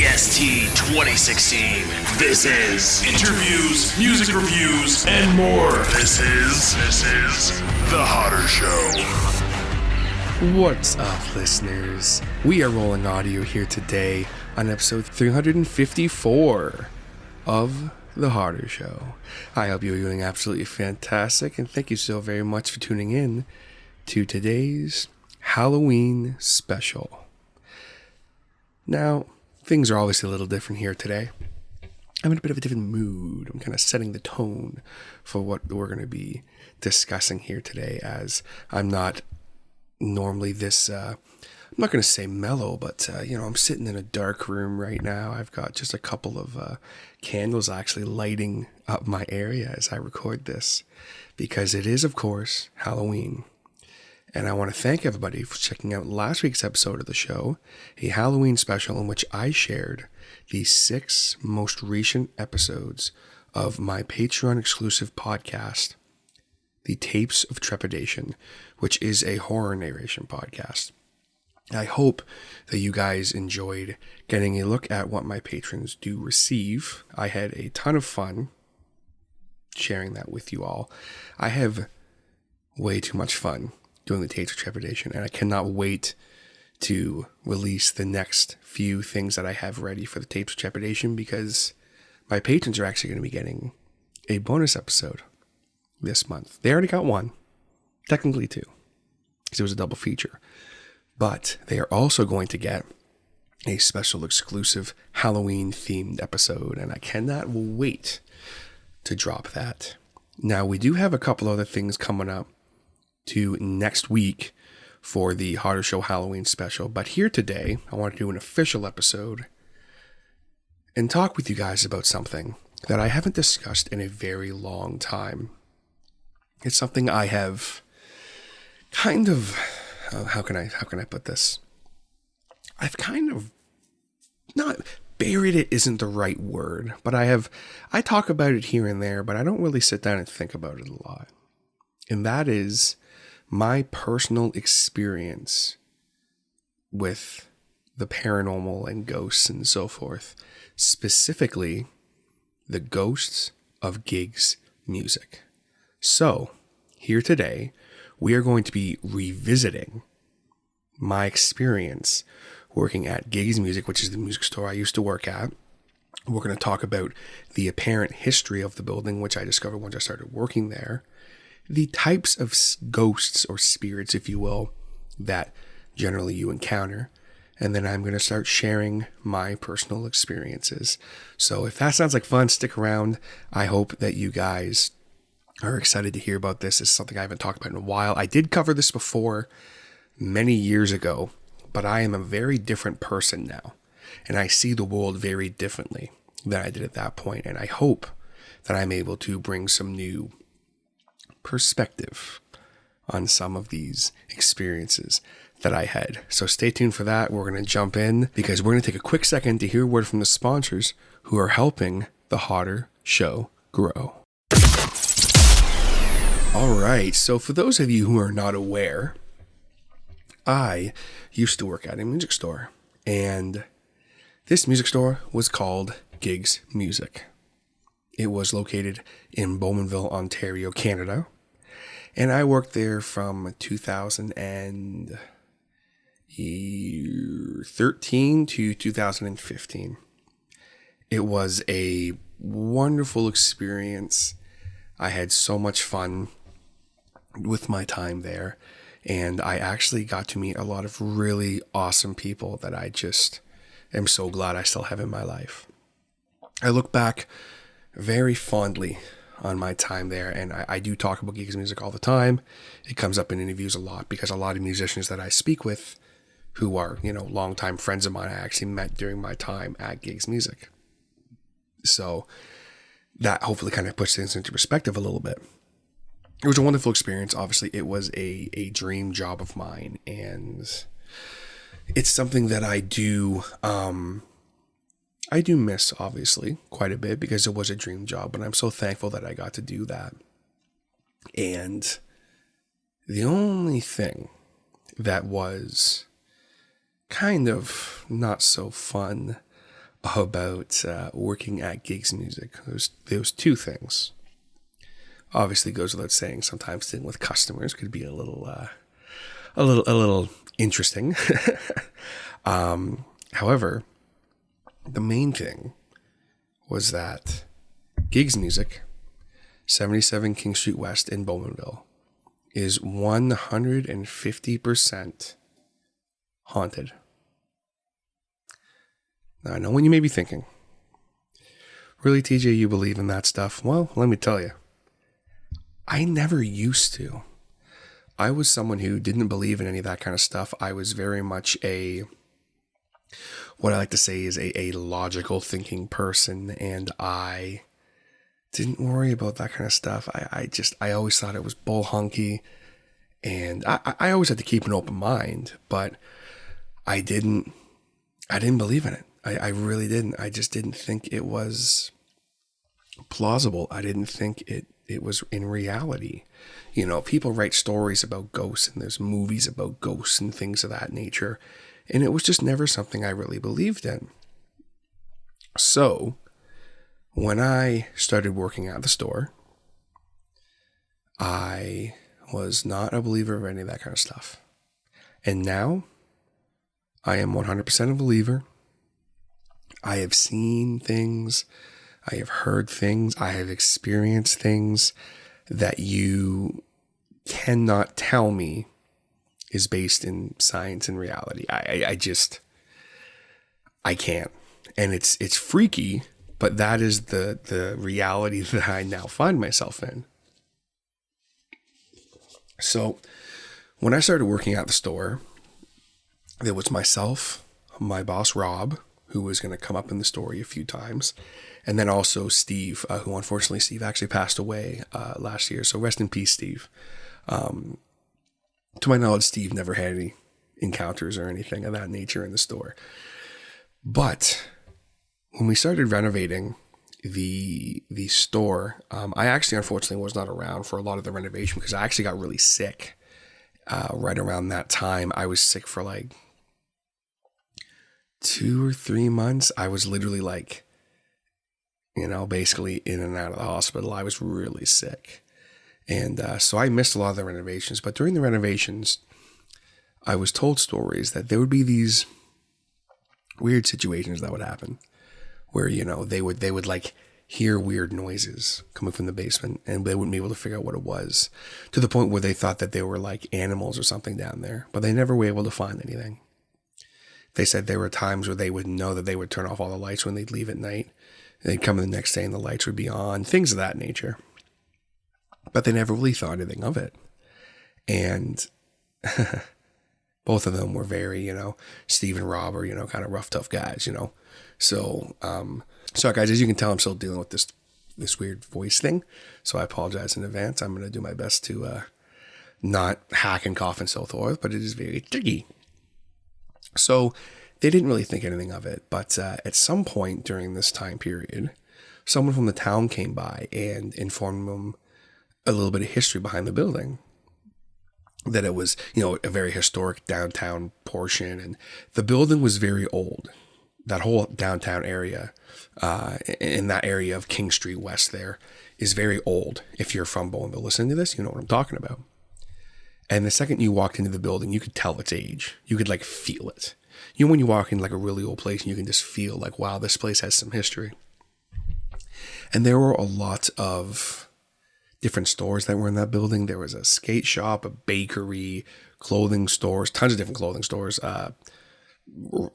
TST 2016. This is interviews, music reviews, and more. This is The Hodder Show. What's up, listeners? We are rolling audio here today on episode 354 of The Hodder Show. I hope you're doing absolutely fantastic, and thank you so very much for tuning in to today's Halloween special. Now, things are obviously a little different here today. I'm in a bit of a different mood. I'm kind of setting the tone for what we're going to be discussing here today, as I'm not normally this, I'm not going to say mellow, but, I'm sitting in a dark room right now. I've got just a couple of candles actually lighting up my area as I record this, because it is, of course, Halloween. And I want to thank everybody for checking out last week's episode of the show, a Halloween special in which I shared the 6 most recent episodes of my Patreon exclusive podcast, The Tapes of Trepidation, which is a horror narration podcast. I hope that you guys enjoyed getting a look at what my patrons do receive. I had a ton of fun sharing that with you all. I have way too much fun doing the Tapes of Trepidation, and I cannot wait to release the next few things that I have ready for the Tapes of Trepidation, because my patrons are actually going to be getting a bonus episode this month. They already got one, technically 2, because it was a double feature, but they are also going to get a special exclusive Halloween themed episode, and I cannot wait to drop that. Now, we do have a couple other things coming up to next week for the Hodder Show Halloween special, but here today I want to do an official episode and talk with you guys about something that I haven't discussed in a very long time. It's something I have kind of how can I put this? I've kind of not buried it isn't the right word, but I talk about it here and there, but I don't really sit down and think about it a lot. And that is my personal experience with the paranormal and ghosts and so forth, specifically the ghosts of gigs music. So, here today, we are going to be revisiting my experience working at Gigs Music, which is the music store I used to work at. We're going to talk about the apparent history of the building, which I discovered once I started working there. The types of ghosts or spirits, if you will, that generally you encounter. And then I'm going to start sharing my personal experiences. So if that sounds like fun, stick around. I hope that you guys are excited to hear about this. This is something I haven't talked about in a while. I did cover this before many years ago, but I am a very different person now. And I see the world very differently than I did at that point. And I hope that I'm able to bring some new perspective on some of these experiences that I had. So stay tuned for that. We're going to jump in because we're going to take a quick second to hear a word from the sponsors who are helping the Hodder Show grow. All right. So for those of you who are not aware, I used to work at a music store, and this music store was called Gigs Music. It was located in Bowmanville, Ontario, Canada. And I worked there from 2013 to 2015. It was a wonderful experience. I had so much fun with my time there. And I actually got to meet a lot of really awesome people that I just am so glad I still have in my life. I look back very fondly on my time there, and I do talk about Gigs Music all the time. It comes up in interviews a lot because a lot of musicians that I speak with who are, longtime friends of mine, I actually met during my time at Gigs Music. So that hopefully kind of puts things into perspective a little bit. It was a wonderful experience. Obviously, it was a dream job of mine, and it's something that I do miss, obviously, quite a bit because it was a dream job, but I'm so thankful that I got to do that. And the only thing that was kind of not so fun about working at Gigs Music. There's two things. Obviously, goes without saying. Sometimes dealing with customers could be a little interesting. However, the main thing was that Gigs Music, 77 King Street West in Bowmanville, is 150% haunted. Now, I know what you may be thinking. Really, TJ, you believe in that stuff? Well, let me tell you. I never used to. I was someone who didn't believe in any of that kind of stuff. I was very much what I like to say is a logical thinking person, and I didn't worry about that kind of stuff. I always thought it was bull hunky, and I always had to keep an open mind, but I didn't believe in it. I really didn't. I just didn't think it was plausible. I didn't think it was in reality. You know, people write stories about ghosts and there's movies about ghosts and things of that nature. And it was just never something I really believed in. So when I started working at the store, I was not a believer of any of that kind of stuff. And now I am 100% a believer. I have seen things, I have heard things, I have experienced things that you cannot tell me is based in science and reality. I can't. And it's freaky, but that is the reality that I now find myself in. So when I started working at the store, there was myself, my boss, Rob, who was going to come up in the story a few times. And then also Steve, who unfortunately Steve actually passed away last year. So rest in peace, Steve. To my knowledge, Steve never had any encounters or anything of that nature in the store. But when we started renovating the store, I actually unfortunately was not around for a lot of the renovation because I actually got really sick right around that time. I was sick for like 2 or 3 months. I was literally like, basically in and out of the hospital. I was really sick. And so I missed a lot of the renovations. But during the renovations, I was told stories that there would be these weird situations that would happen where, they would like hear weird noises coming from the basement and they wouldn't be able to figure out what it was, to the point where they thought that they were like animals or something down there, but they never were able to find anything. They said there were times where they would know that they would turn off all the lights when they'd leave at night. They'd come in the next day and the lights would be on, things of that nature. But they never really thought anything of it. And both of them were very, Steve and Rob are, kind of rough, tough guys, So, sorry guys, as you can tell, I'm still dealing with this weird voice thing. So I apologize in advance. I'm going to do my best to not hack and cough and so forth, but it is very tricky. So they didn't really think anything of it. But at some point during this time period, someone from the town came by and informed them a little bit of history behind the building. That it was, a very historic downtown portion. And the building was very old. That whole downtown area, in that area of King Street West there, is very old. If you're from Bowmanville listening to this, you know what I'm talking about. And the second you walked into the building, you could tell its age. You could feel it. When you walk in like a really old place and you can just feel like, wow, this place has some history. And there were a lot of different stores that were in that building. There was a skate shop, a bakery, clothing stores, tons of different clothing stores. I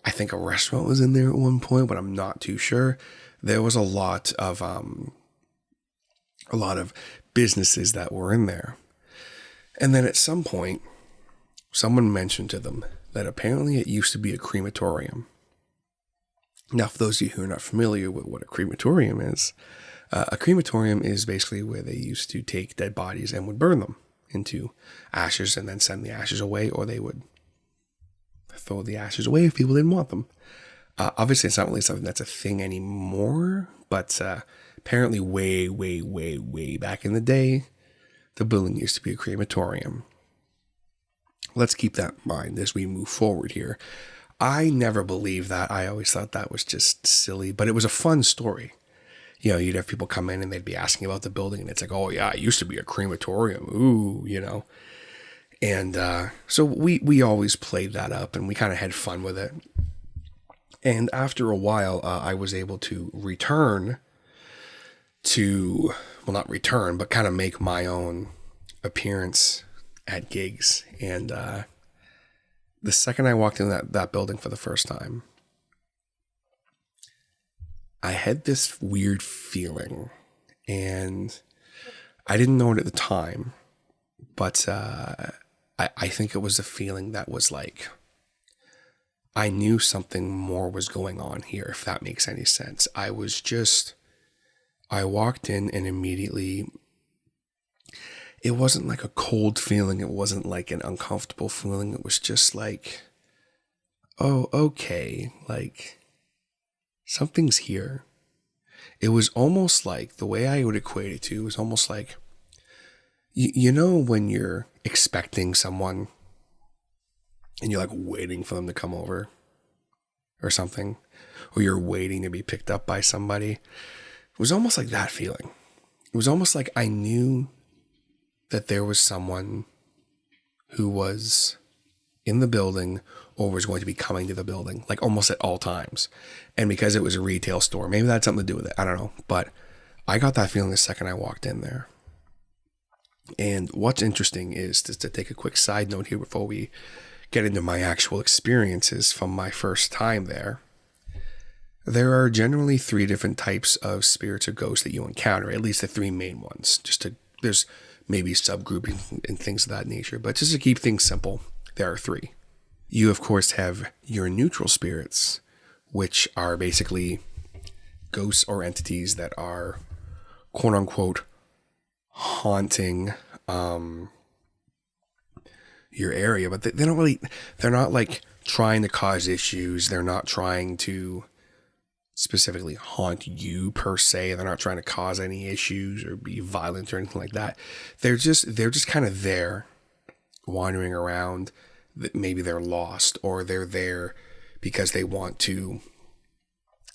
think a restaurant was in there at one point, but I'm not too sure. There was a lot of businesses that were in there. And then at some point, someone mentioned to them that apparently it used to be a crematorium. Now, for those of you who are not familiar with what a crematorium is, a crematorium is basically where they used to take dead bodies and would burn them into ashes and then send the ashes away, or they would throw the ashes away if people didn't want them. Obviously, it's not really something that's a thing anymore, but apparently way, way, way, way back in the day, the building used to be a crematorium. Let's keep that in mind as we move forward here. I never believed that. I always thought that was just silly, but it was a fun story. You know, you'd have people come in and they'd be asking about the building, and it's like, oh yeah, it used to be a crematorium. Ooh, you know. And so we always played that up, and we kind of had fun with it. And after a while, I was able to return to, well, not return, but kind of make my own appearance at gigs. And the second I walked in that building for the first time, I had this weird feeling, and I didn't know it at the time, but I think it was a feeling that was like, I knew something more was going on here, if that makes any sense. I walked in and immediately, it wasn't like a cold feeling. It wasn't like an uncomfortable feeling. It was just like, oh, okay, like something's here. It was almost like, the way I would equate it to, was almost like, you know, when you're expecting someone and you're like waiting for them to come over or something, or you're waiting to be picked up by somebody. It was almost like that feeling. It was almost like I knew that there was someone who was in the building or was going to be coming to the building, like almost at all times. And because it was a retail store, maybe that had something to do with it. I don't know. But I got that feeling the second I walked in there. And what's interesting is, just to take a quick side note here before we get into my actual experiences from my first time there. There are generally 3 different types of spirits or ghosts that you encounter, at least the 3 main ones. There's maybe subgrouping and things of that nature, but just to keep things simple, there are 3. You, of course, have your neutral spirits, which are basically ghosts or entities that are, quote unquote, haunting your area, but they're not like trying to cause issues. They're not trying to specifically haunt you per se. They're not trying to cause any issues or be violent or anything like that. They're just kind of there wandering around. Maybe they're lost, or they're there because they want to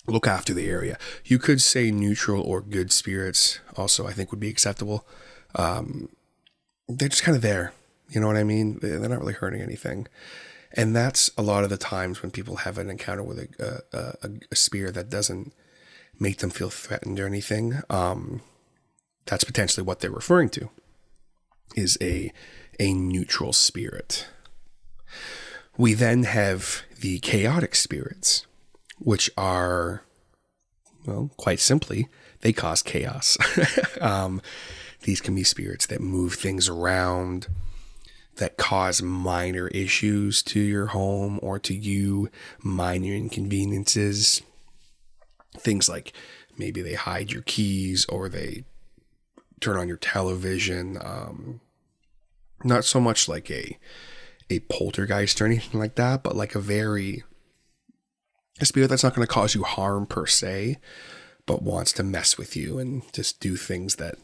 look after the area. You could say neutral or good spirits also, I think, would be acceptable. They're just kind of there. You know what I mean? They're not really hurting anything. And that's a lot of the times when people have an encounter with a spirit that doesn't make them feel threatened or anything. That's potentially what they're referring to, is a neutral spirit. We then have the chaotic spirits, which are, well, quite simply, they cause chaos. These can be spirits that move things around, that cause minor issues to your home or to you, minor inconveniences. Things like maybe they hide your keys or they turn on your television. Not so much like a poltergeist or anything like that, but like a spirit that's not going to cause you harm per se, but wants to mess with you and just do things that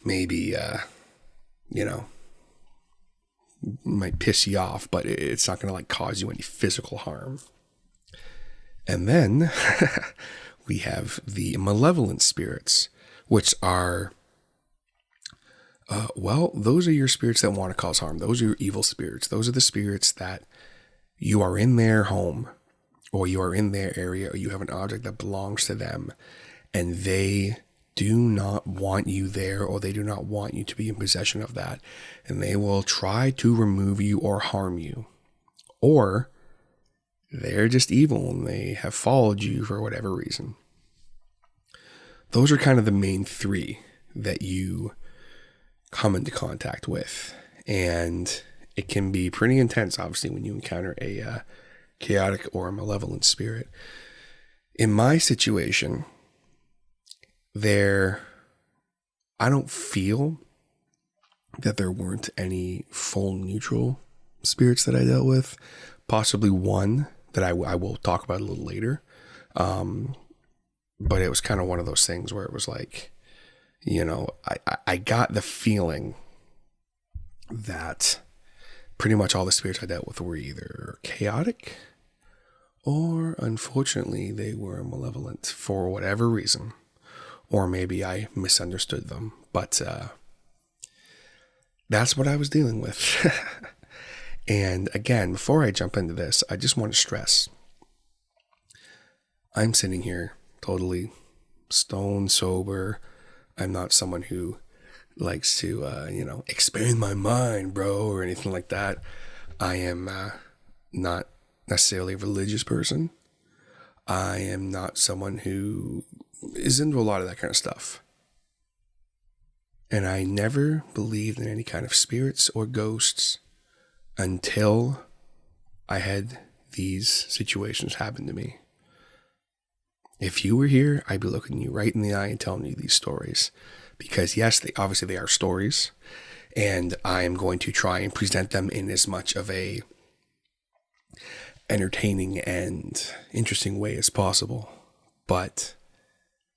maybe, might piss you off, but it's not going to like cause you any physical harm. And then we have the malevolent spirits, which are, those are your spirits that want to cause harm. Those are your evil spirits. Those are the spirits that you are in their home, or you are in their area, or you have an object that belongs to them, and they do not want you there, or they do not want you to be in possession of that, and they will try to remove you or harm you. Or they're just evil and they have followed you for whatever reason. Those are kind of the main 3 that you come into contact with, and it can be pretty intense, obviously, when you encounter a chaotic or a malevolent spirit. In my situation, I don't feel that there weren't any full neutral spirits that I dealt with. Possibly one that I will talk about a little later. But it was kind of one of those things where it was like, I got the feeling that pretty much all the spirits I dealt with were either chaotic or unfortunately, they were malevolent for whatever reason, or maybe I misunderstood them. But that's what I was dealing with. And again, before I jump into this, I just want to stress I'm sitting here totally stone sober. I'm not someone who likes to, expand my mind, bro, or anything like that. I am not necessarily a religious person. I am not someone who is into a lot of that kind of stuff. And I never believed in any kind of spirits or ghosts until I had these situations happen to me. If you were here, I'd be looking you right in the eye and telling you these stories. Because yes, they are stories. And I am going to try and present them in as much of a entertaining and interesting way as possible. But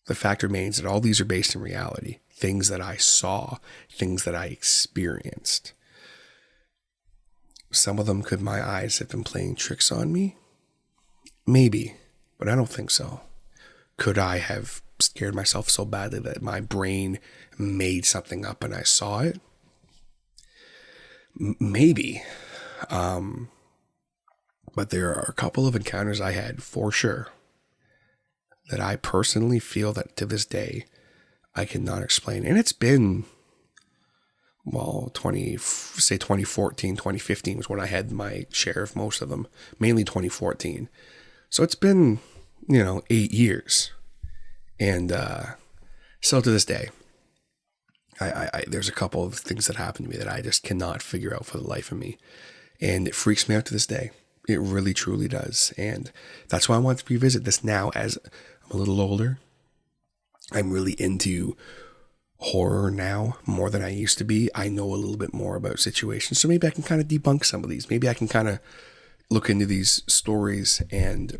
the fact remains that all these are based in reality. Things that I saw, things that I experienced. Some of them, could my eyes have been playing tricks on me? Maybe, but I don't think so. Could I have scared myself so badly that my brain made something up and I saw it? Maybe. But there are a couple of encounters I had for sure that I personally feel that to this day I cannot explain. And it's been, 2014, 2015 was when I had my share of most of them, mainly 2014. So it's been, 8 years. And still to this day, I there's a couple of things that happened to me that I just cannot figure out for the life of me. And it freaks me out to this day. It really, truly does. And that's why I want to revisit this now as I'm a little older. I'm really into horror now more than I used to be. I know a little bit more about situations. So maybe I can kind of debunk some of these. Maybe I can kind of look into these stories. And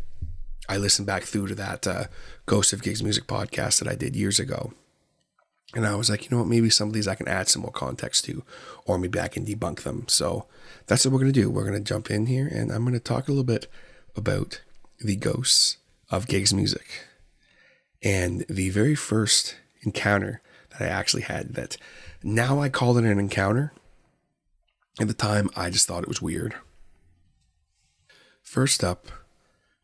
I listened back through to that Ghost of Gigs Music podcast that I did years ago. And I was like, you know what, maybe some of these I can add some more context to, or maybe I can debunk them. So that's what we're going to do. We're going to jump in here and I'm going to talk a little bit about the ghosts of gigs music. And the very first encounter that I actually had, that now I call it an encounter. At the time, I just thought it was weird. First up,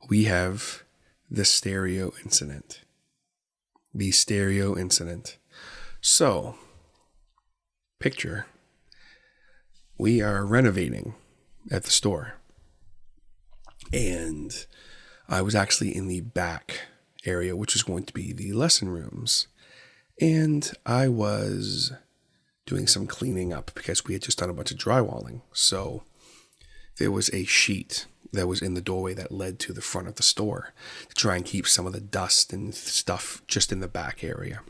we have the stereo incident. The stereo incident. So, picture, we are renovating at the store. And I was actually in the back area, which is going to be the lesson rooms. And I was doing some cleaning up because we had just done a bunch of drywalling. So there was a sheet that was in the doorway that led to the front of the store to try and keep some of the dust and stuff just in the back area.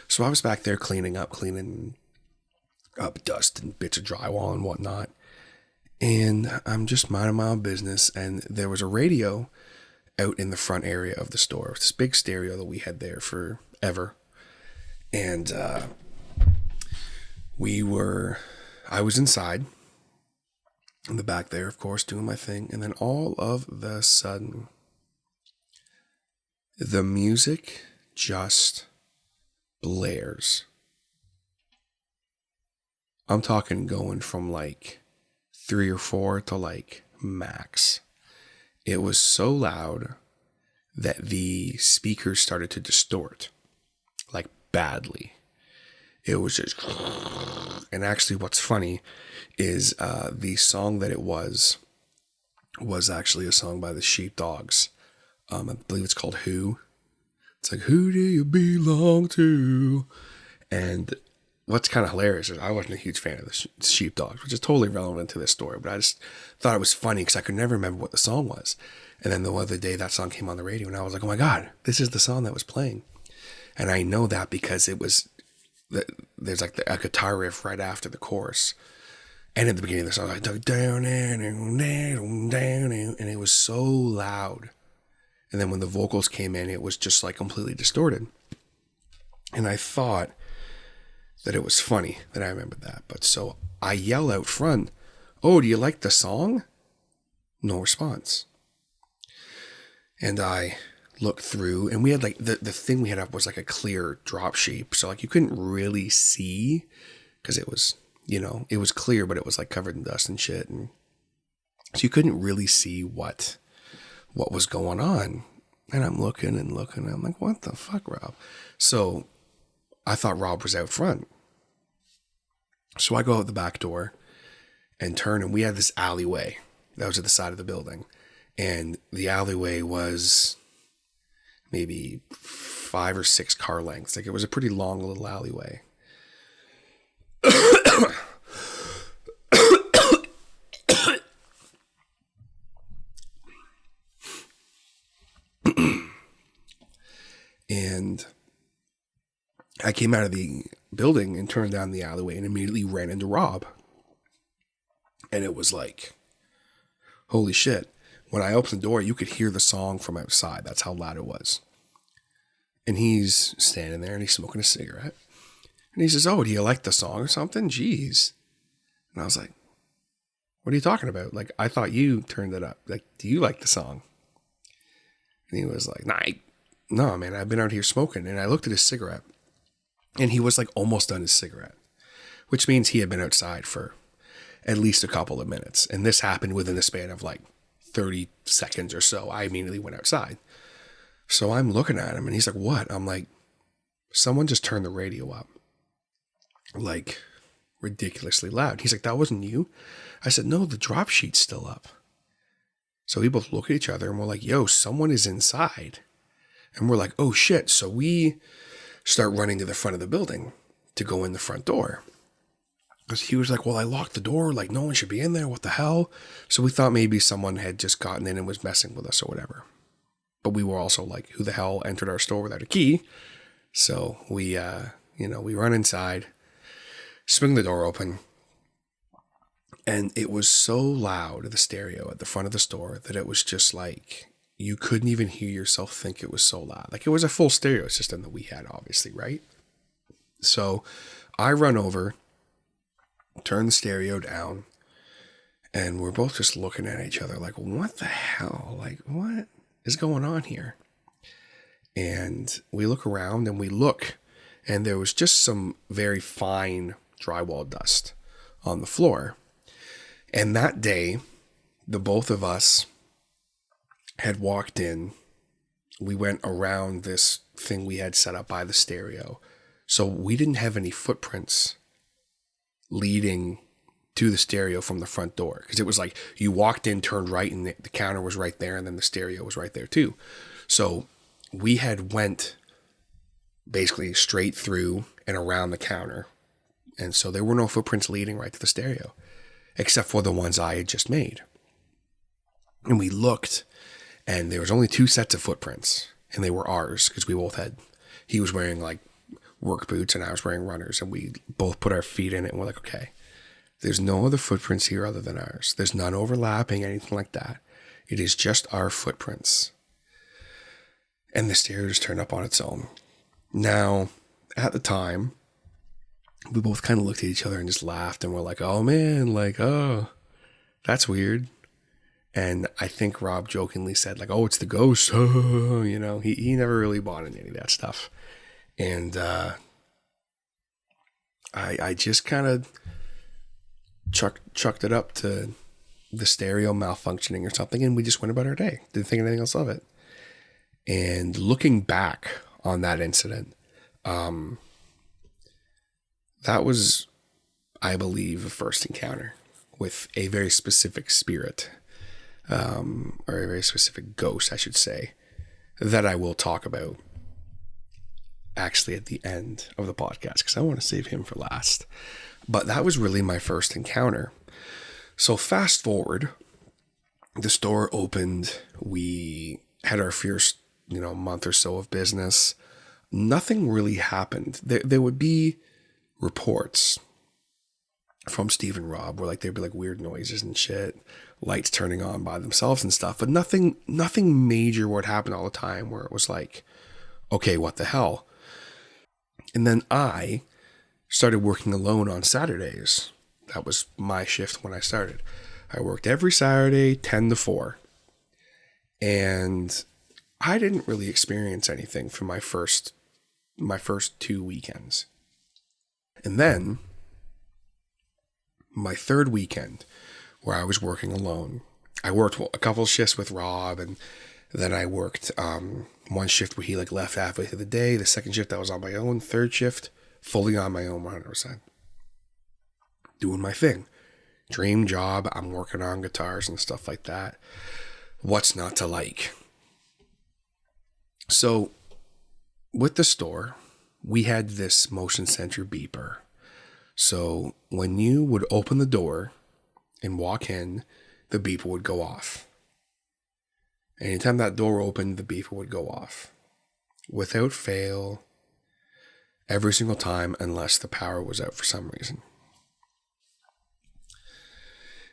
So I was back there cleaning up dust and bits of drywall and whatnot. And I'm just minding my own business. And there was a radio out in the front area of the store. This big stereo that we had there forever. And I was inside in the back there, of course, doing my thing. And then all of the sudden, the music just blares. I'm talking going from like 3 or 4 to like max. It was so loud that the speakers started to distort, like badly. It was just, and actually what's funny is the song that it was actually a song by the Sheepdogs. I believe it's called Who. It's like, who do you belong to? And what's kind of hilarious is I wasn't a huge fan of the Sheepdogs, which is totally relevant to this story, but I just thought it was funny because I could never remember what the song was. And then the other day that song came on the radio and I was like, oh my God, this is the song that was playing. And I know that because there's like a guitar riff right after the chorus. And at the beginning of the song, I took down, and it was so loud. And then when the vocals came in, it was just like completely distorted. And I thought that it was funny that I remembered that. But so I yell out front, oh, do you like the song? No response. And I looked through, and we had like the thing we had up was like a clear drop shape. So like you couldn't really see because it was, it was clear, but it was like covered in dust and shit. And so you couldn't really see what was going on. And I'm looking and looking. And I'm like, what the fuck, Rob? So I thought Rob was out front. So I go out the back door and turn, and we had this alleyway that was at the side of the building. And the alleyway was maybe 5 or 6 car lengths. Like it was a pretty long little alleyway. And I came out of the building and turned down the alleyway and immediately ran into Rob. And it was like, holy shit. When I opened the door, you could hear the song from outside. That's how loud it was. And he's standing there and he's smoking a cigarette. And he says, oh, do you like the song or something? Jeez. And I was like, what are you talking about? Like, I thought you turned it up. Like, do you like the song? And he was like, no, man, I've been out here smoking. And I looked at his cigarette. And he was like almost done his cigarette. Which means he had been outside for at least a couple of minutes. And this happened within the span of like 30 seconds or so. I immediately went outside. So I'm looking at him and he's like, what? I'm like, someone just turned the radio up. Like ridiculously loud. He's like, that wasn't you? I said, no, the drop sheet's still up. So we both look at each other and we're like, yo, someone is inside. And we're like, oh shit. So we start running to the front of the building to go in the front door. Because he was like, well, I locked the door. Like, no one should be in there. What the hell? So we thought maybe someone had just gotten in and was messing with us or whatever. But we were also like, who the hell entered our store without a key? So we, we run inside, swing the door open. And it was so loud, the stereo at the front of the store, that it was just like, you couldn't even hear yourself think it was so loud. Like it was a full stereo system that we had, obviously, right? So I run over, turn the stereo down, and we're both just looking at each other like, what the hell? Like, what is going on here? And we look around and we look, and there was just some very fine drywall dust on the floor. And that day, the both of us had walked in. We went around this thing we had set up by the stereo. So we didn't have any footprints leading to the stereo from the front door. Because it was like you walked in, turned right, and the counter was right there, and then the stereo was right there too. So we had went basically straight through and around the counter. And so there were no footprints leading right to the stereo, except for the ones I had just made. And we looked, and there was only 2 sets of footprints, and they were ours, because we both had, he was wearing like work boots and I was wearing runners, and we both put our feet in it and we're like, okay, there's no other footprints here other than ours. There's none overlapping, anything like that. It is just our footprints. And the stereo just turned up on its own. Now, at the time, we both kind of looked at each other and just laughed, and we're like, oh man, like, oh, that's weird. And I think Rob jokingly said like, oh, it's the ghost. Oh, he never really bought into any of that stuff. And I just kind of chucked it up to the stereo malfunctioning or something, and we just went about our day. Didn't think anything else of it. And looking back on that incident, that was, I believe, a first encounter with a very specific spirit, or a very specific ghost, I should say, that I will talk about actually at the end of the podcast, because I want to save him for last. But that was really my first encounter. So fast forward, the store opened. We had our first, month or so of business. Nothing really happened. There would be reports from Steve and Rob where like there'd be like weird noises and shit, lights turning on by themselves and stuff, but nothing major would happen all the time where it was like, okay, what the hell? And then I started working alone on Saturdays. That was my shift when I started. I worked every Saturday, 10 to 4. And I didn't really experience anything for my first 2 weekends. And then my third weekend, where I was working alone, I worked a couple shifts with Rob, and then I worked one shift where he like left halfway through the day. The second shift I was on my own. Third shift, fully on my own 100%. Doing my thing. Dream job. I'm working on guitars and stuff like that. What's not to like? So with the store, we had this motion sensor beeper. So when you would open the door and walk in, the beeper would go off. Anytime that door opened, the beeper would go off. Without fail, every single time, unless the power was out for some reason.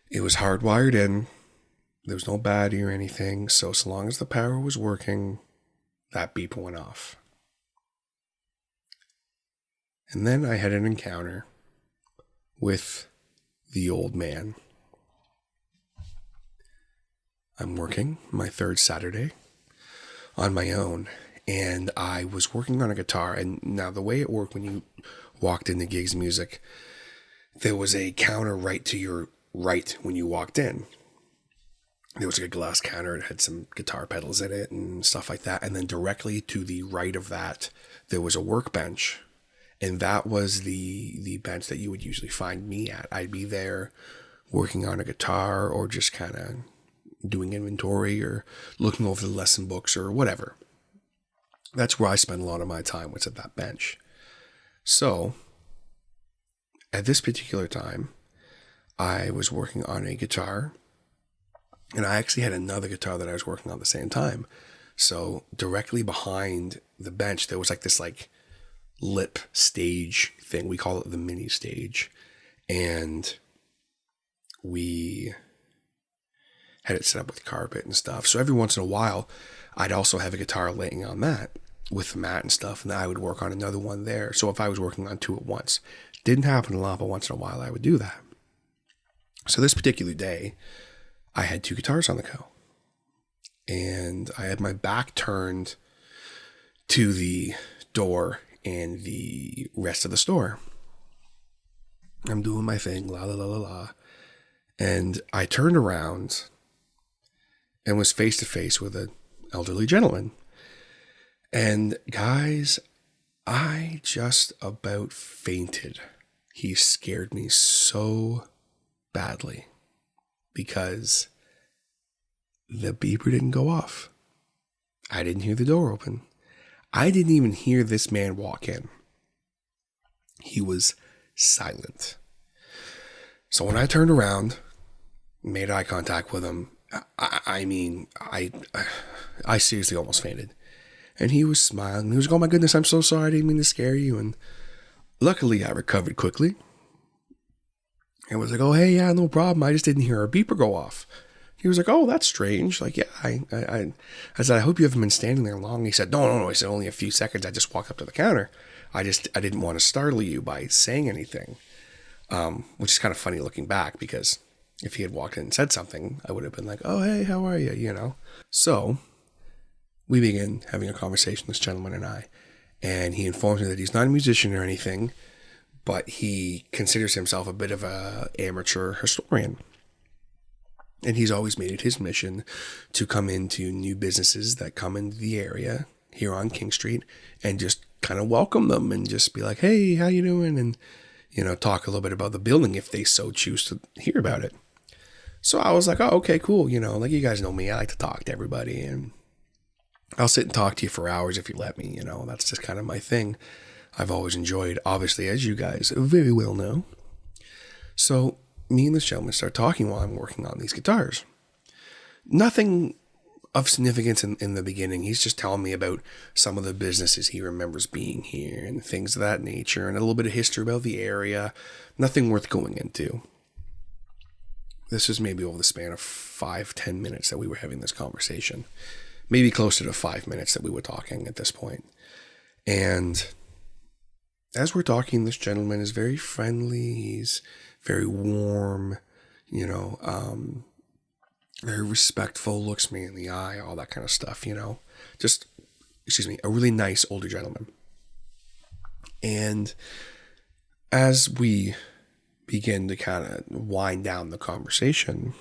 It was hardwired in. There was no battery or anything. So long as the power was working, that beeper went off. And then I had an encounter with the old man. I'm working my third Saturday on my own, and I was working on a guitar. And now the way it worked when you walked into Gigs Music, there was a counter right to your right when you walked in. There was like a glass counter. It had some guitar pedals in it and stuff like that. And then directly to the right of that, there was a workbench. And that was the bench that you would usually find me at. I'd be there working on a guitar or just kind of doing inventory or looking over the lesson books or whatever. That's where I spend a lot of my time, was at that bench. So at this particular time, I was working on a guitar, and I actually had another guitar that I was working on at the same time. So directly behind the bench, there was like this like lip stage thing. We call it the mini stage. And we had it set up with carpet and stuff. So every once in a while, I'd also have a guitar laying on that with the mat and stuff, and I would work on another one there. So if I was working on two at once, didn't happen a lot, but once in a while I would do that. So this particular day, I had two guitars on the go, and I had my back turned to the door and the rest of the store. I'm doing my thing, la la la la la, and I turned around and was face to face with an elderly gentleman. And guys, I just about fainted. He scared me so badly because the beeper didn't go off. I didn't hear the door open. I didn't even hear this man walk in. He was silent. So when I turned around, made eye contact with him, I seriously almost fainted. And he was smiling. He was like, "Oh my goodness, I'm so sorry. I didn't mean to scare you." And luckily I recovered quickly. And was like, "Oh, hey, yeah, no problem. I just didn't hear our beeper go off." He was like, "Oh, that's strange." Like, yeah, I said, "I hope you haven't been standing there long." He said, No. I said, "Only a few seconds. I just walked up to the counter. I didn't want to startle you by saying anything." Which is kind of funny looking back, because if he had walked in and said something, I would have been like, "Oh, hey, how are you?" You know? So we began having a conversation, this gentleman and I, and he informs me that he's not a musician or anything, but he considers himself a bit of a amateur historian. And he's always made it his mission to come into new businesses that come into the area here on King Street and just kind of welcome them and just be like, "Hey, how you doing?" And, you know, talk a little bit about the building if they so choose to hear about it. So I was like, "Oh, okay, cool. You know, like, you guys know me. I like to talk to everybody, and I'll sit and talk to you for hours if you let me. You know, that's just kind of my thing. I've always enjoyed, obviously, as you guys very well know." So me and this gentleman start talking while I'm working on these guitars. Nothing of significance in the beginning. He's just telling me about some of the businesses he remembers being here and things of that nature, and a little bit of history about the area. Nothing worth going into. This was maybe over the span of 5-10 minutes that we were having this conversation. Maybe closer to 5 minutes that we were talking at this point. And as we're talking, this gentleman is very friendly. He's very warm, you know, very respectful, looks me in the eye, all that kind of stuff, you know. a really nice older gentleman. And as we begin to kind of wind down the conversation,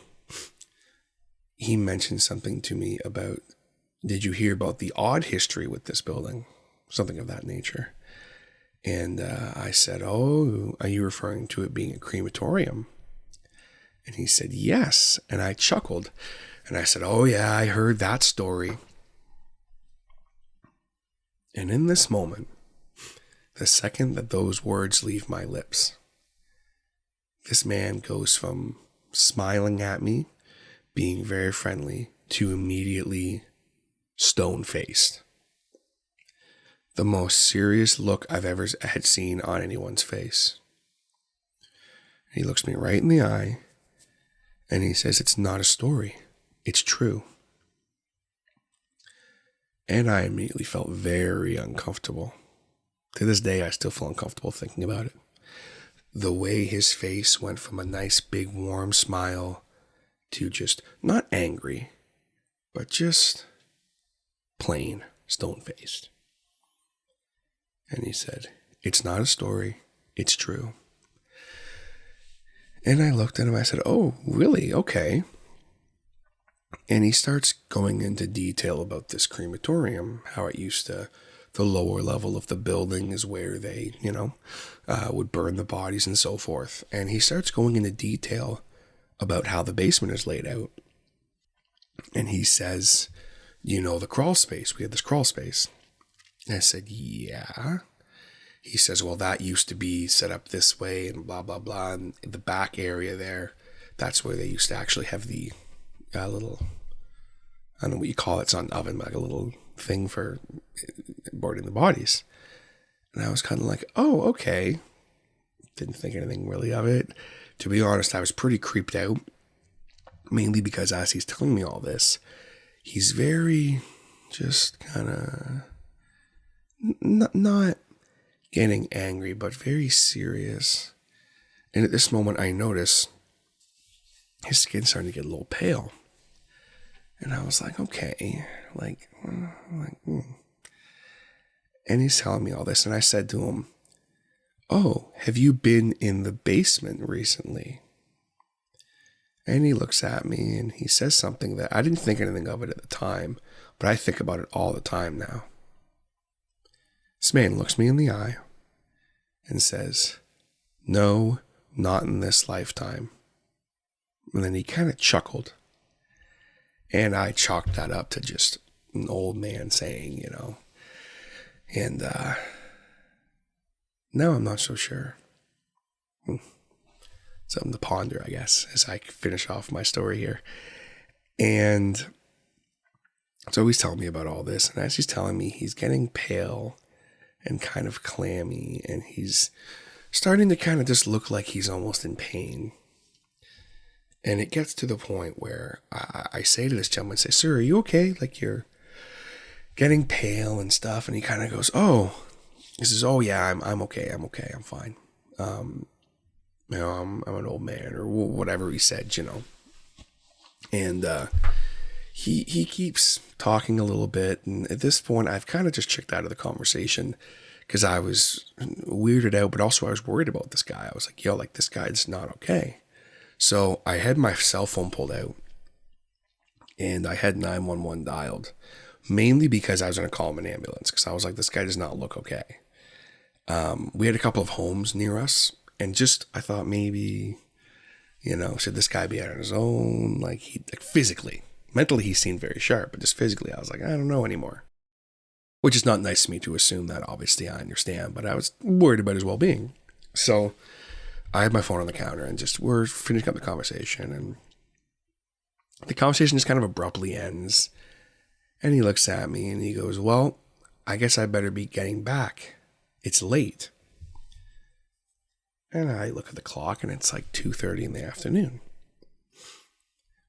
he mentioned something to me about, did you hear about the odd history with this building? Something of that nature. And I said, oh, are you referring to it being a crematorium? And he said, yes. And I chuckled. And I said, oh, yeah, I heard that story. And in this moment, the second that those words leave my lips, this man goes from smiling at me, being very friendly, to immediately stone-faced. The most serious look I've ever had seen on anyone's face. And he looks me right in the eye, and he says, it's not a story. It's true. And I immediately felt very uncomfortable. To this day, I still feel uncomfortable thinking about it. The way his face went from a nice big warm smile to just not angry, but just plain stone-faced. And he said, it's not a story, it's true. And I looked at him, I said, oh, really? Okay. And he starts going into detail about this crematorium, how it used to, the lower level of the building is where they, would burn the bodies and so forth. And he starts going into detail about how the basement is laid out. And he says, the crawl space, we had this crawl space. And I said, yeah. He says, well, that used to be set up this way and blah, blah, blah. And in the back area there, that's where they used to actually have the little, I don't know what you call it. It's not an oven, but like a little thing for burning the bodies. And I was kind of like, oh, okay. Didn't think anything really of it. To be honest, I was pretty creeped out. Mainly because as he's telling me all this, he's very just kind of not getting angry, but very serious. And at this moment, I notice his skin's starting to get a little pale. And I was like, okay, And he's telling me all this. And I said to him, oh, have you been in the basement recently? And he looks at me and he says something that I didn't think anything of it at the time, but I think about it all the time now. This man looks me in the eye and says, no, not in this lifetime. And then he kind of chuckled. And I chalked that up to just an old man saying, And now I'm not so sure. Something to ponder, I guess, as I finish off my story here. And so he's telling me about all this. And as he's telling me, he's getting pale and kind of clammy. And he's starting to kind of just look like he's almost in pain. And it gets to the point where I say to this gentleman, sir, are you okay? Like you're getting pale and stuff. And he kind of goes, he says, oh yeah, I'm okay. I'm fine. I'm an old man or whatever he said, And he keeps talking a little bit. And at this point, I've kind of just checked out of the conversation because I was weirded out, but also I was worried about this guy. I was like, this guy's not okay. So I had my cell phone pulled out and I had 911 dialed, mainly because I was going to call him an ambulance because I was like, this guy does not look okay. We had a couple of homes near us and I thought maybe, should this guy be out on his own? Like physically, mentally, he seemed very sharp, but just physically, I was like, I don't know anymore, which is not nice of me to assume that. Obviously I understand, but I was worried about his well-being. So I had my phone on the counter and we're finishing up the conversation and the conversation just kind of abruptly ends. And he looks at me and he goes, well, I guess I better be getting back. It's late. And I look at the clock and it's like 2:30 in the afternoon.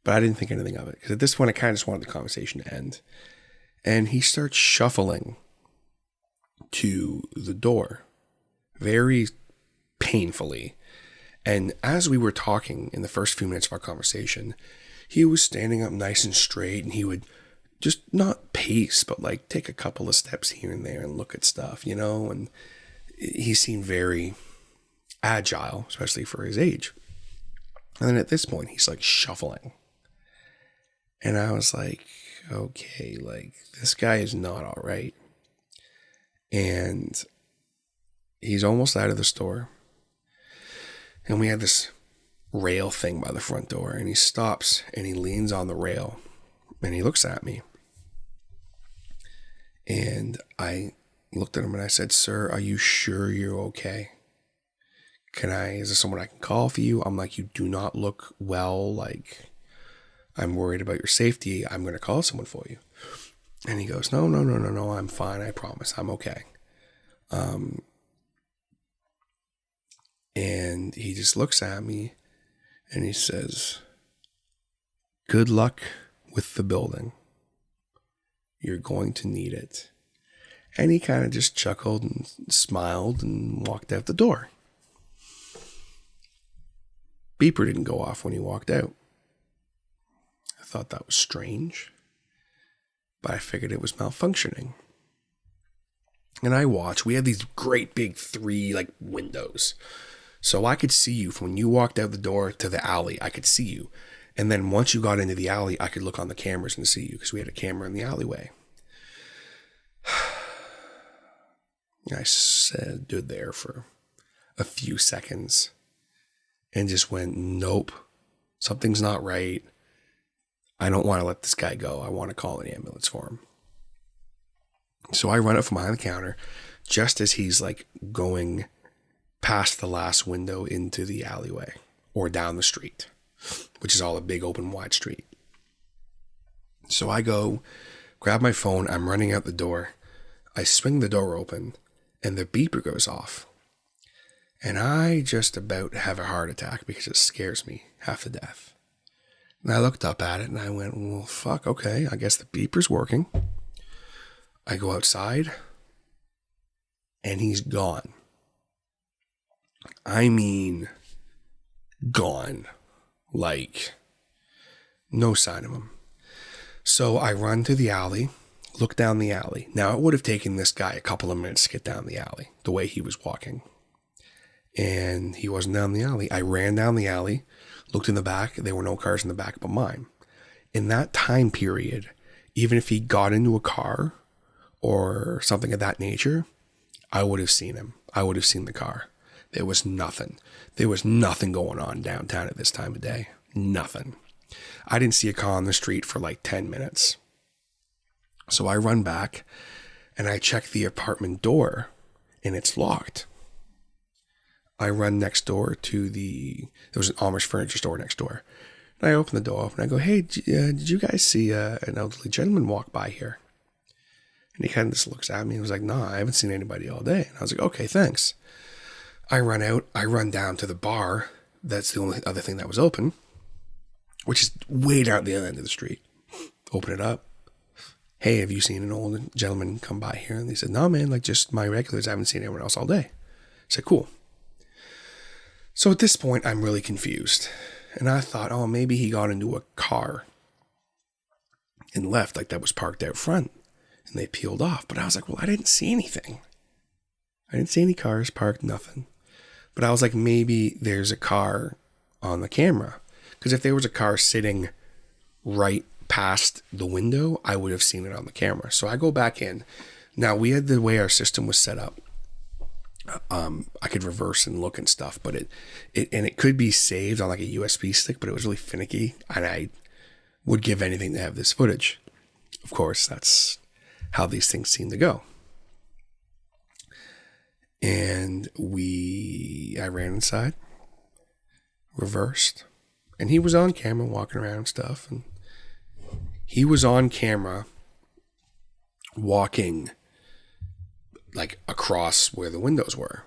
But I didn't think anything of it because at this point I kind of just wanted the conversation to end. And he starts shuffling to the door very painfully. And as we were talking in the first few minutes of our conversation, he was standing up nice and straight and he would just not pace, but like take a couple of steps here and there and look at stuff, and he seemed very agile, especially for his age. And then at this point, he's like shuffling. And I was like, okay, like this guy is not all right. And he's almost out of the store. And we had this rail thing by the front door, and he stops and he leans on the rail and he looks at me. And I looked at him and I said, "Sir, are you sure you're okay? Is there someone I can call for you?" I'm like, "You do not look well. Like, I'm worried about your safety. I'm going to call someone for you." And he goes, No, I'm fine. I promise. I'm okay. And he just looks at me and he says, "Good luck with the building. You're going to need it." And he kind of just chuckled and smiled and walked out the door. Beeper didn't go off when he walked out. I thought that was strange, but I figured it was malfunctioning. And I watched. We had these great big 3 like windows. So I could see you from when you walked out the door to the alley. I could see you. And then once you got into the alley, I could look on the cameras and see you because we had a camera in the alleyway. I stood there for a few seconds and just went, nope, something's not right. I don't want to let this guy go. I want to call an ambulance for him. So I run up from behind the counter just as he's like going past the last window into the alleyway or down the street, which is all a big open wide street. So I go grab my phone. I'm running out the door. I swing the door open and the beeper goes off. And I just about have a heart attack because it scares me half to death. And I looked up at it and I went, well, fuck, okay, I guess the beeper's working. I go outside and he's gone. I mean, gone. Like, no sign of him. So I run to the alley, look down the alley. Now, it would have taken this guy a couple of minutes to get down the alley, the way he was walking. And he wasn't down the alley. I ran down the alley, looked in the back. There were no cars in the back but mine. In that time period, even if he got into a car or something of that nature, I would have seen him. I would have seen the car. There was nothing. There was nothing going on downtown at this time of day. Nothing. I didn't see a car on the street for like 10 minutes. So I run back and I check the apartment door and it's locked. I run next door to there was an Amish furniture store next door. And I open the door up and I go, "Hey, did you guys see an elderly gentleman walk by here?" And he kind of just looks at me and was like, "No, I haven't seen anybody all day." And I was like, "Okay, thanks." I run out. I run down to the bar. That's the only other thing that was open, which is way down at the other end of the street. Open it up. "Hey, have you seen an old gentleman come by here?" And they said, "No, man, like just my regulars. I haven't seen anyone else all day." I said, "Cool." So at this point, I'm really confused. And I thought, oh, maybe he got into a car and left, like that was parked out front. And they peeled off. But I was like, well, I didn't see anything. I didn't see any cars parked, nothing. But I was like, maybe there's a car on the camera. Because if there was a car sitting right past the window, I would have seen it on the camera. So I go back in. Now, we had the way our system was set up. I could reverse and look and stuff, but it could be saved on like a USB stick, but it was really finicky, and I would give anything to have this footage. Of course, that's how these things seem to go. And I ran inside, reversed, and he was on camera walking around and stuff, and he was on camera walking like across where the windows were.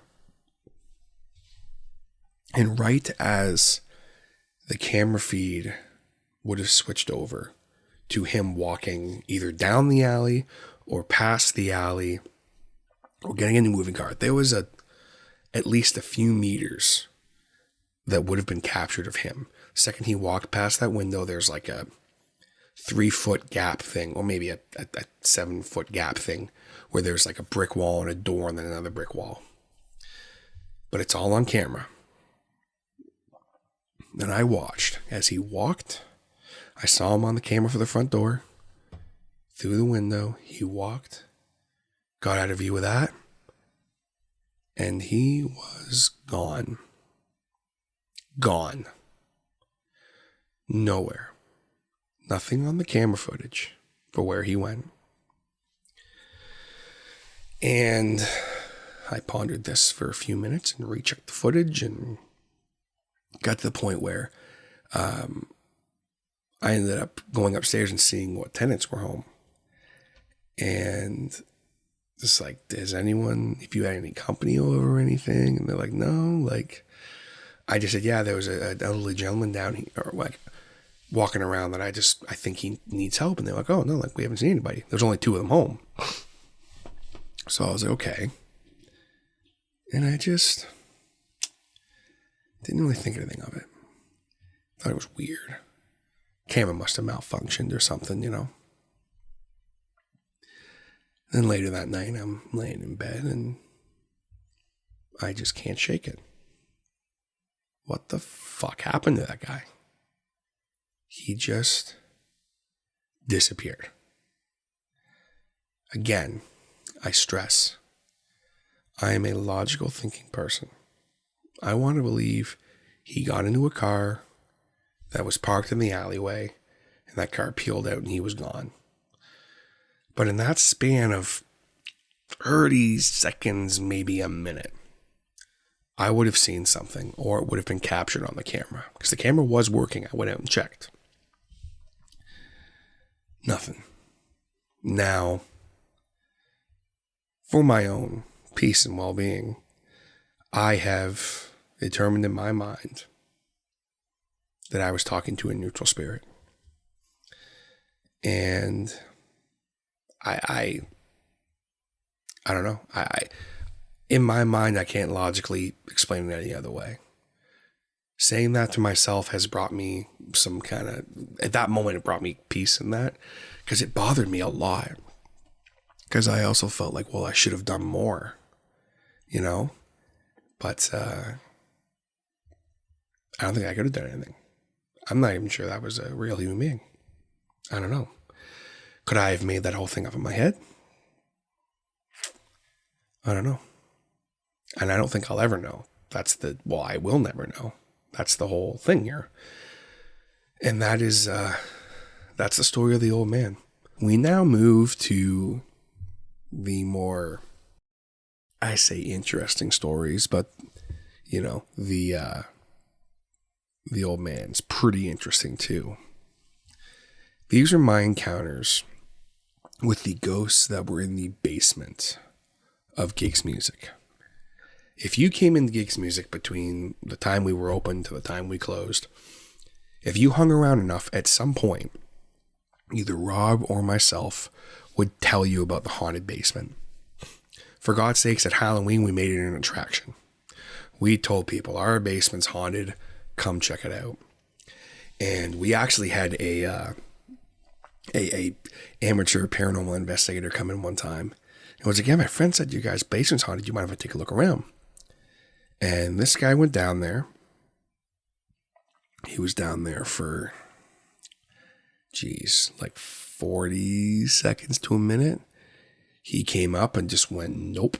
And right as the camera feed would have switched over to him walking either down the alley or past the alley or getting in a moving car, there was at least a few meters that would have been captured of him. The second he walked past that window, there's like a 3-foot gap thing, or maybe a 7-foot gap thing, where there's like a brick wall and a door and then another brick wall. But it's all on camera. And I watched as he walked. I saw him on the camera for the front door. Through the window, he walked, got out of view of that, and he was gone. Gone. Nowhere. Nothing on the camera footage for where he went. And I pondered this for a few minutes and rechecked the footage and got to the point where I ended up going upstairs and seeing what tenants were home. And it's like, does anyone, if you had any company over or anything? And they're like, no. Like, I just said, yeah, there was an elderly gentleman down here, or like walking around that I think he needs help. And they're like, oh, no, like we haven't seen anybody. There's only 2 of them home. So I was like, okay. And I just didn't really think anything of it. Thought it was weird. Camera must have malfunctioned or something, you know. Then later that night, I'm laying in bed and I just can't shake it. What the fuck happened to that guy? He just disappeared. Again, I stress, I am a logical thinking person. I want to believe he got into a car that was parked in the alleyway and that car peeled out and he was gone. But in that span of 30 seconds, maybe a minute, I would have seen something, or it would have been captured on the camera. Because the camera was working. I went out and checked. Nothing. Now, for my own peace and well-being, I have determined in my mind that I was talking to a neutral spirit. And I don't know. In my mind, I can't logically explain it any other way. Saying that to myself has brought me some kind of, at that moment, it brought me peace in that, because it bothered me a lot. Because I also felt like, well, I should have done more, you know? But I don't think I could have done anything. I'm not even sure that was a real human being. I don't know. Could I have made that whole thing up in my head? I don't know. And I don't think I'll ever know. I will never know. That's the whole thing here. And that's the story of the old man. We now move to the more, I say interesting stories, but, you know, the old man's pretty interesting too. These are my encounters with the ghosts that were in the basement of Gigs Music. If you came into Gigs Music between the time we were open to the time we closed, if you hung around enough, at some point, either Rob or myself would tell you about the haunted basement. For God's sakes, at Halloween, we made it an attraction. We told people, our basement's haunted, come check it out. And we actually had a amateur paranormal investigator come in one time. It was like, yeah, my friend said you guys' basement's haunted. You mind if I take a look around? And this guy went down there. He was down there for, like 40 seconds to a minute. He came up and just went, nope.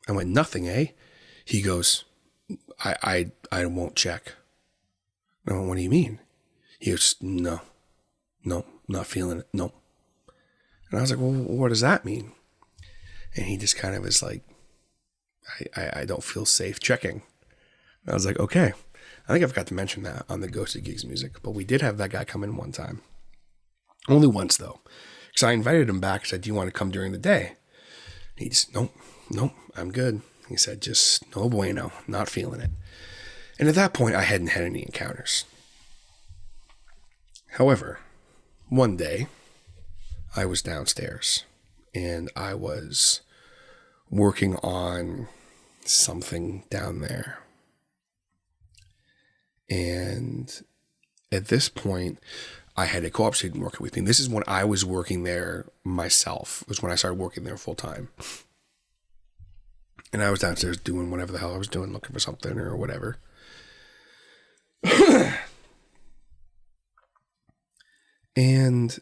I went, nothing, eh? He goes, I won't check. I went, what do you mean? He goes, no, not feeling it, no. And I was like, well, what does that mean? And he just kind of was like, I don't feel safe checking. And I was like, okay. I think I forgot to mention that on the Ghosted Gigs Music, but we did have that guy come in one time. Only once, though. Because I invited him back. I said, do you want to come during the day? He just, nope, I'm good. He said, just no bueno, not feeling it. And at that point, I hadn't had any encounters. However, one day, I was downstairs and I was working on something down there. And at this point, I had a co-op student working with me. And this is when I was working there myself. It was when I started working there full time. And I was downstairs doing whatever the hell I was doing, looking for something or whatever. And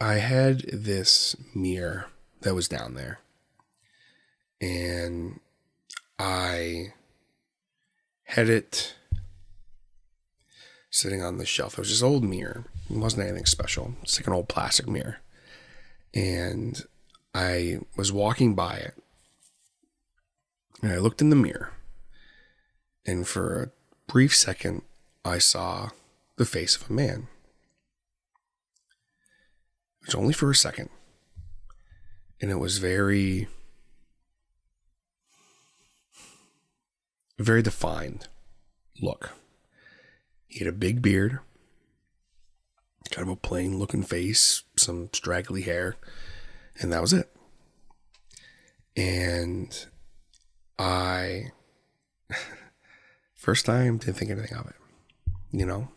I had this mirror that was down there. And I had it sitting on the shelf. It was this old mirror. It wasn't anything special. It's like an old plastic mirror. And I was walking by it. And I looked in the mirror. And for a brief second, I saw the face of a man. It was only for a second. And it was very defined look. He had a big beard, kind of a plain looking face, some straggly hair, and that was it. And I, first time, didn't think anything of it, you know?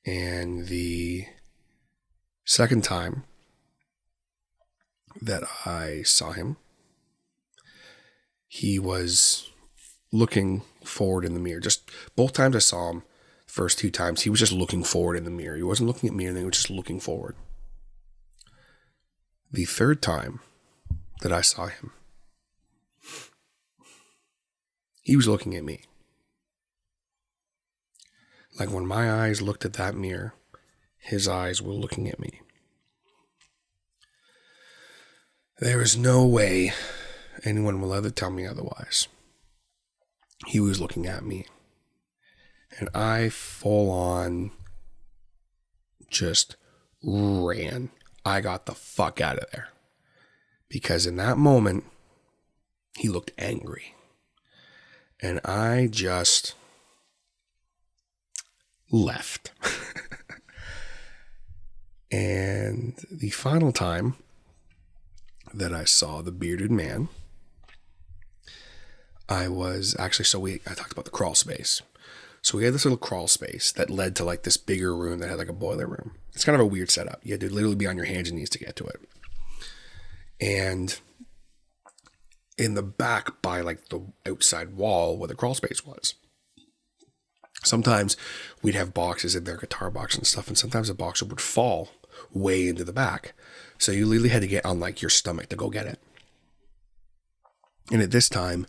And the second time that I saw him, he was looking forward in the mirror. Just both times I saw him, first two times, he was just looking forward in the mirror. He wasn't looking at me, and he was just looking forward. The third time that I saw him, he was looking at me. Like when my eyes looked at that mirror, his eyes were looking at me. There is no way anyone will ever tell me otherwise. He was looking at me. And I full on just ran. I got the fuck out of there. Because in that moment, he looked angry. And I just left. And the final time that I saw the bearded man, I was actually, I talked about the crawl space. So we had this little crawl space that led to like this bigger room that had like a boiler room. It's kind of a weird setup. You had to literally be on your hands and knees to get to it. And in the back by like the outside wall where the crawl space was, sometimes we'd have boxes in there, guitar box and stuff, and sometimes the box would fall way into the back. So you literally had to get on like your stomach to go get it. And at this time,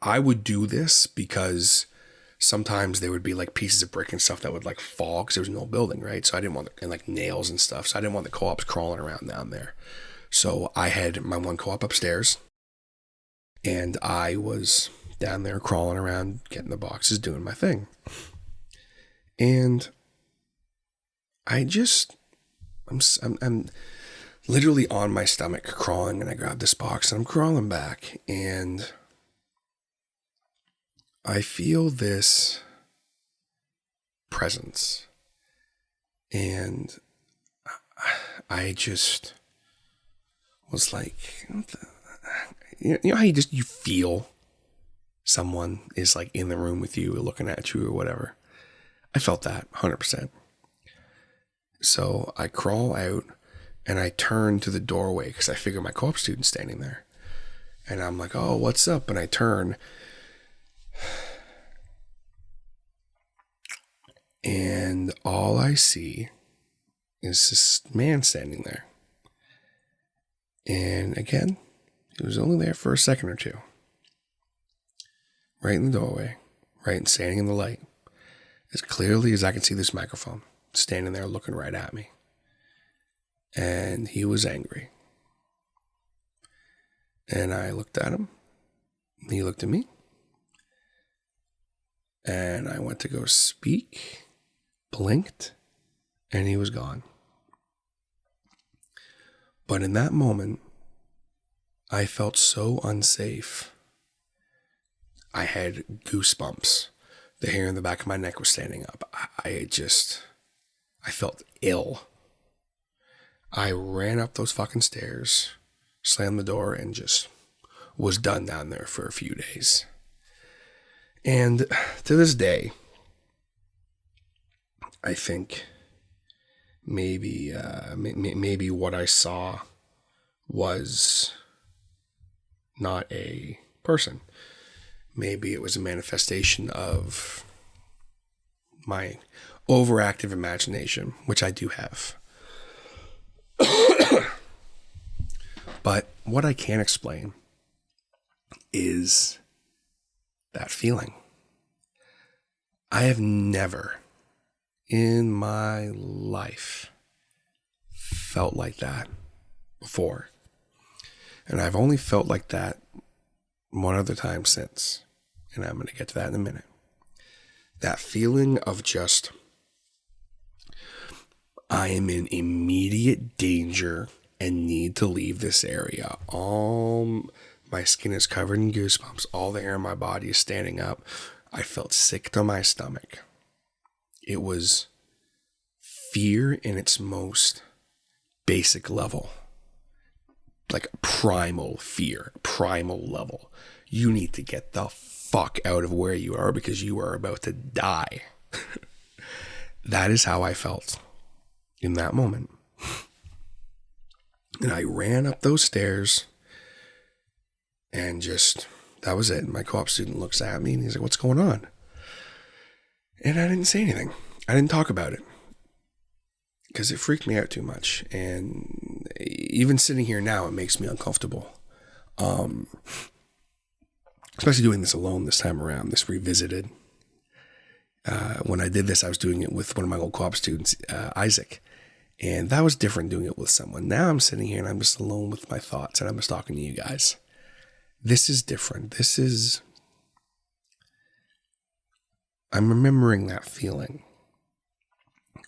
I would do this because sometimes there would be like pieces of brick and stuff that would like fall because there was no building, right? So I didn't want, and like nails and stuff. So I didn't want the co-ops crawling around down there. So I had my one co-op upstairs and I was down there crawling around, getting the boxes, doing my thing. And I'm literally on my stomach crawling, and I grabbed this box and I'm crawling back, and I feel this presence, and I just was like, you know how you feel someone is like in the room with you, looking at you or whatever. I felt that 100%. So I crawl out and I turn to the doorway because I figure my co-op student's standing there. And I'm like, oh, what's up? And I turn. And all I see is this man standing there. And again, he was only there for a second or two. Right in the doorway, right and standing in the light. As clearly as I can see this microphone, standing there looking right at me. And he was angry. And I looked at him. He looked at me. And I went to go speak, blinked, and he was gone. But in that moment, I felt so unsafe. I had goosebumps. The hair in the back of my neck was standing up. I felt ill. I ran up those fucking stairs, slammed the door, and just was done down there for a few days. And to this day, I think maybe maybe what I saw was not a person. Maybe it was a manifestation of my overactive imagination, which I do have. But what I can't explain is that feeling. I have never in my life felt like that before. And I've only felt like that one other time since. And I'm going to get to that in a minute. That feeling of just, I am in immediate danger and need to leave this area. All my skin is covered in goosebumps. All the hair in my body is standing up. I felt sick to my stomach. It was fear in its most basic level. Like primal fear, primal level. You need to get the fuck out of where you are because you are about to die. That is how I felt in that moment. And I ran up those stairs and just, that was it. My co-op student looks at me and he's like, "What's going on?" And I didn't say anything. I didn't talk about it because it freaked me out too much. And even sitting here now, it makes me uncomfortable. Especially doing this alone this time around, this revisited. When I did this, I was doing it with one of my old co-op students, Isaac. And that was different doing it with someone. Now I'm sitting here and I'm just alone with my thoughts and I'm just talking to you guys. This is different. I'm remembering that feeling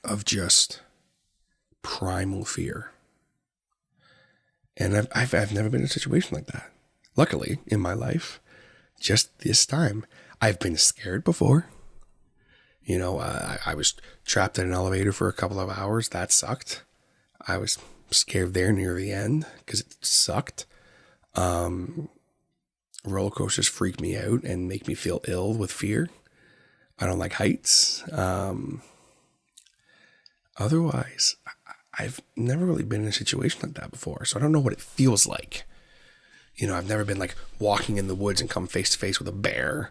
of just primal fear. And I've never been in a situation like that. Luckily, in my life, just this time, I've been scared before. You know, I was trapped in an elevator for a couple of hours. That sucked. I was scared there near the end because it sucked. Roller coasters freak me out and make me feel ill with fear. I don't like heights. Otherwise, I've never really been in a situation like that before, so I don't know what it feels like. You know, I've never been like walking in the woods and come face to face with a bear.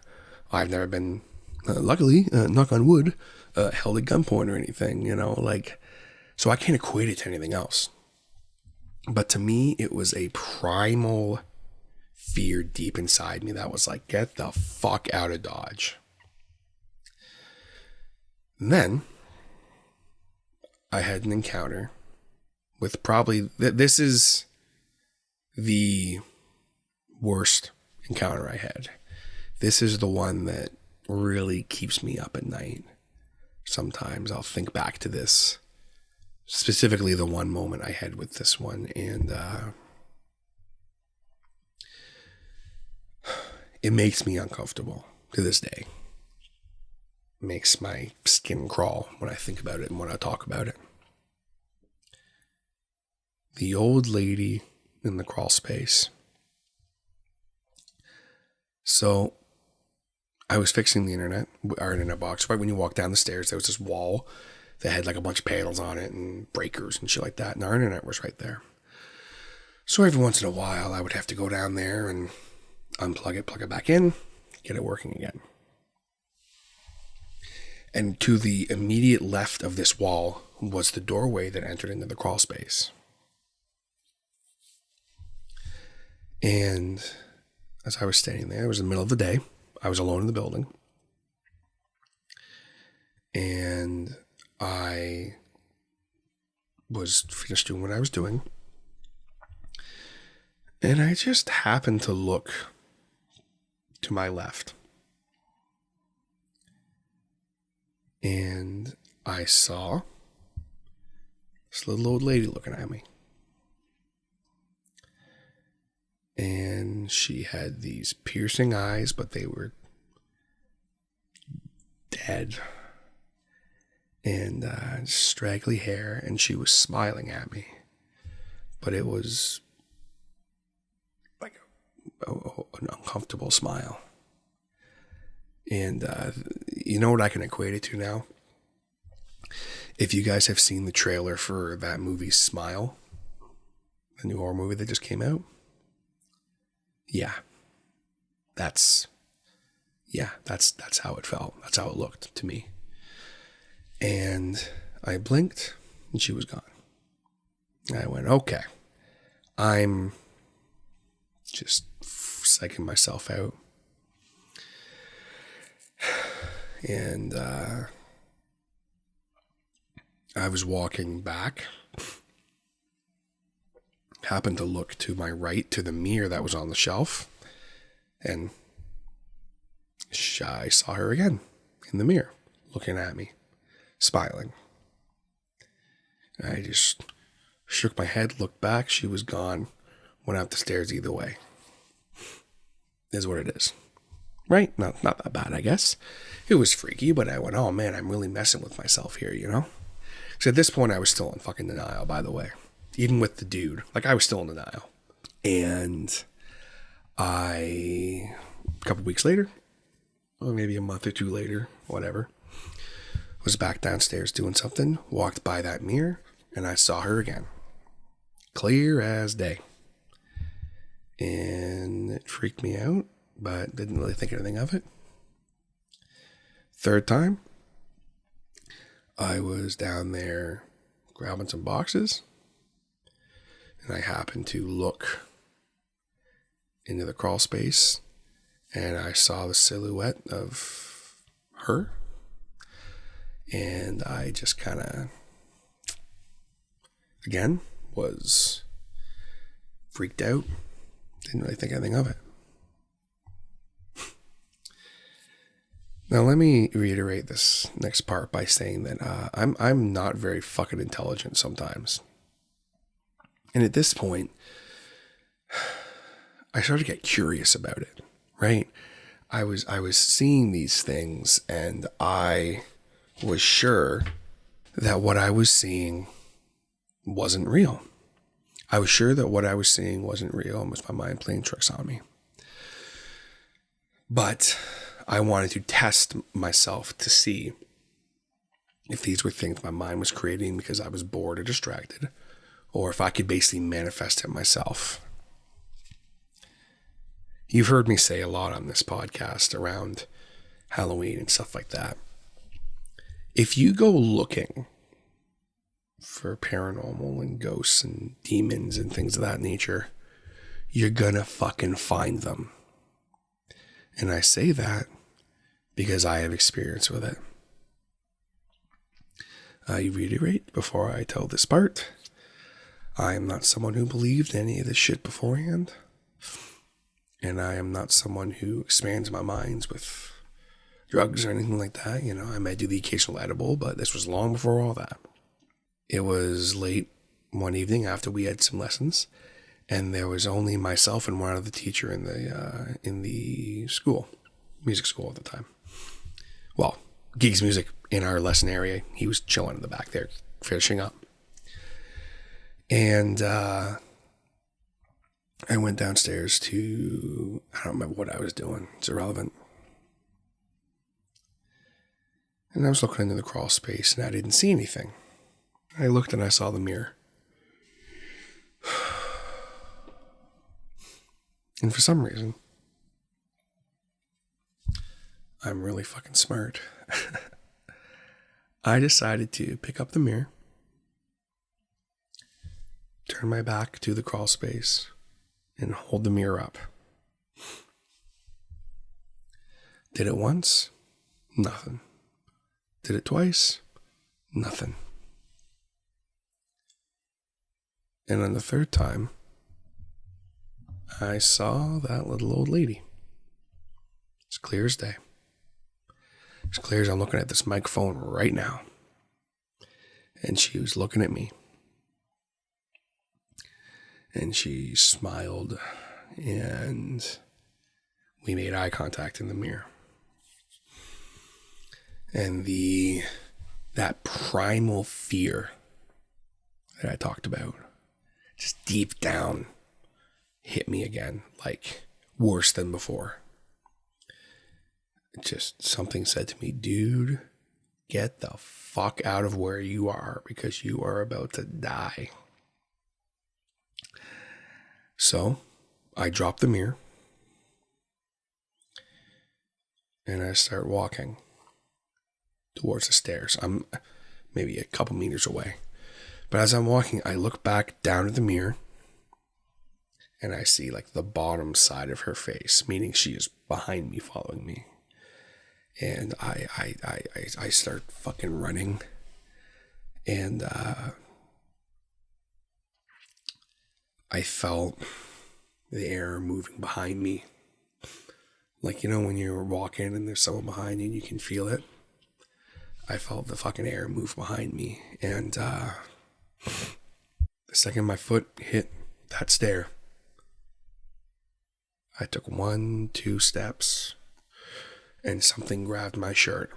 I've never been, luckily, knock on wood, held at gunpoint or anything, you know, like, so I can't equate it to anything else. But to me, it was a primal fear deep inside me that was like, get the fuck out of Dodge. And then I had an encounter with probably, this is the worst encounter I had. This is the one that really keeps me up at night. Sometimes I'll think back to this, specifically the one moment I had with this one, and it makes me uncomfortable to this day. It makes my skin crawl when I think about it and when I talk about it. The old lady in the crawl space. So I was fixing the internet, our internet box. Right when you walk down the stairs, there was this wall that had like a bunch of panels on it and breakers and shit like that. And our internet was right there. So every once in a while, I would have to go down there and unplug it, plug it back in, get it working again. And to the immediate left of this wall was the doorway that entered into the crawl space. And as I was standing there, it was the middle of the day. I was alone in the building. And I was finished doing what I was doing. And I just happened to look to my left. And I saw this little old lady looking at me. And she had these piercing eyes, but they were dead. And straggly hair, and she was smiling at me. But it was like an uncomfortable smile. And you know what I can equate it to now? If you guys have seen the trailer for that movie Smile, the new horror movie that just came out, that's how it felt. That's how it looked to me. And I blinked and she was gone. I went, okay, I'm just psyching myself out. And I was walking back, happened to look to my right to the mirror that was on the shelf, and I saw her again in the mirror, looking at me, smiling. I just shook my head, looked back, she was gone, went up the stairs either way. Is what it is. Right? Not that bad, I guess. It was freaky, but I went, oh man, I'm really messing with myself here, you know? Because at this point, I was still in fucking denial, by the way. Even with the dude. Like, I was still in denial. And a couple weeks later, or maybe a month or two later, whatever, was back downstairs doing something, walked by that mirror, and I saw her again. Clear as day. And it freaked me out, but didn't really think anything of it. Third time, I was down there grabbing some boxes, and I happened to look into the crawl space, and I saw the silhouette of her, and I just kind of, again, was freaked out. Didn't really think anything of it. Now, let me reiterate this next part by saying that I'm not very fucking intelligent sometimes. And at this point, I started to get curious about it, right? I was seeing these things, and I was sure that what I was seeing wasn't real. I was sure that what I was seeing wasn't real and was my mind playing tricks on me. But I wanted to test myself to see if these were things my mind was creating because I was bored or distracted, or if I could basically manifest it myself. You've heard me say a lot on this podcast around Halloween and stuff like that. If you go looking for paranormal and ghosts and demons and things of that nature, you're gonna fucking find them. And I say that because I have experience with it. I reiterate before I tell this part, I am not someone who believed any of this shit beforehand. And I am not someone who expands my minds with drugs or anything like that. You know, I might do the occasional edible, but this was long before all that. It was late one evening after we had some lessons, and there was only myself and one other teacher in the school, music school at the time. Well, Geeks Music in our lesson area. He was chilling in the back there, finishing up. And I went downstairs to, I don't remember what I was doing. It's irrelevant. And I was looking into the crawl space, and I didn't see anything. I looked and I saw the mirror. And for some reason, I'm really fucking smart. I decided to pick up the mirror, turn my back to the crawl space, and hold the mirror up. Did it once? Nothing. Did it twice? Nothing. And on the third time, I saw that little old lady. It's clear as day. As clear as I'm looking at this microphone right now. And she was looking at me. And she smiled, and we made eye contact in the mirror. And that primal fear that I talked about, just deep down, hit me again, like worse than before. Just something said to me, dude, get the fuck out of where you are because you are about to die. So I drop the mirror and I start walking towards the stairs. I'm maybe a couple meters away. But as I'm walking, I look back down at the mirror and I see like the bottom side of her face, meaning she is behind me, following me. And I start fucking running. And I felt the air moving behind me. Like, you know, when you're walking and there's someone behind you and you can feel it. I felt the fucking air move behind me. And the second my foot hit that stair, I took 1-2 steps and something grabbed my shirt.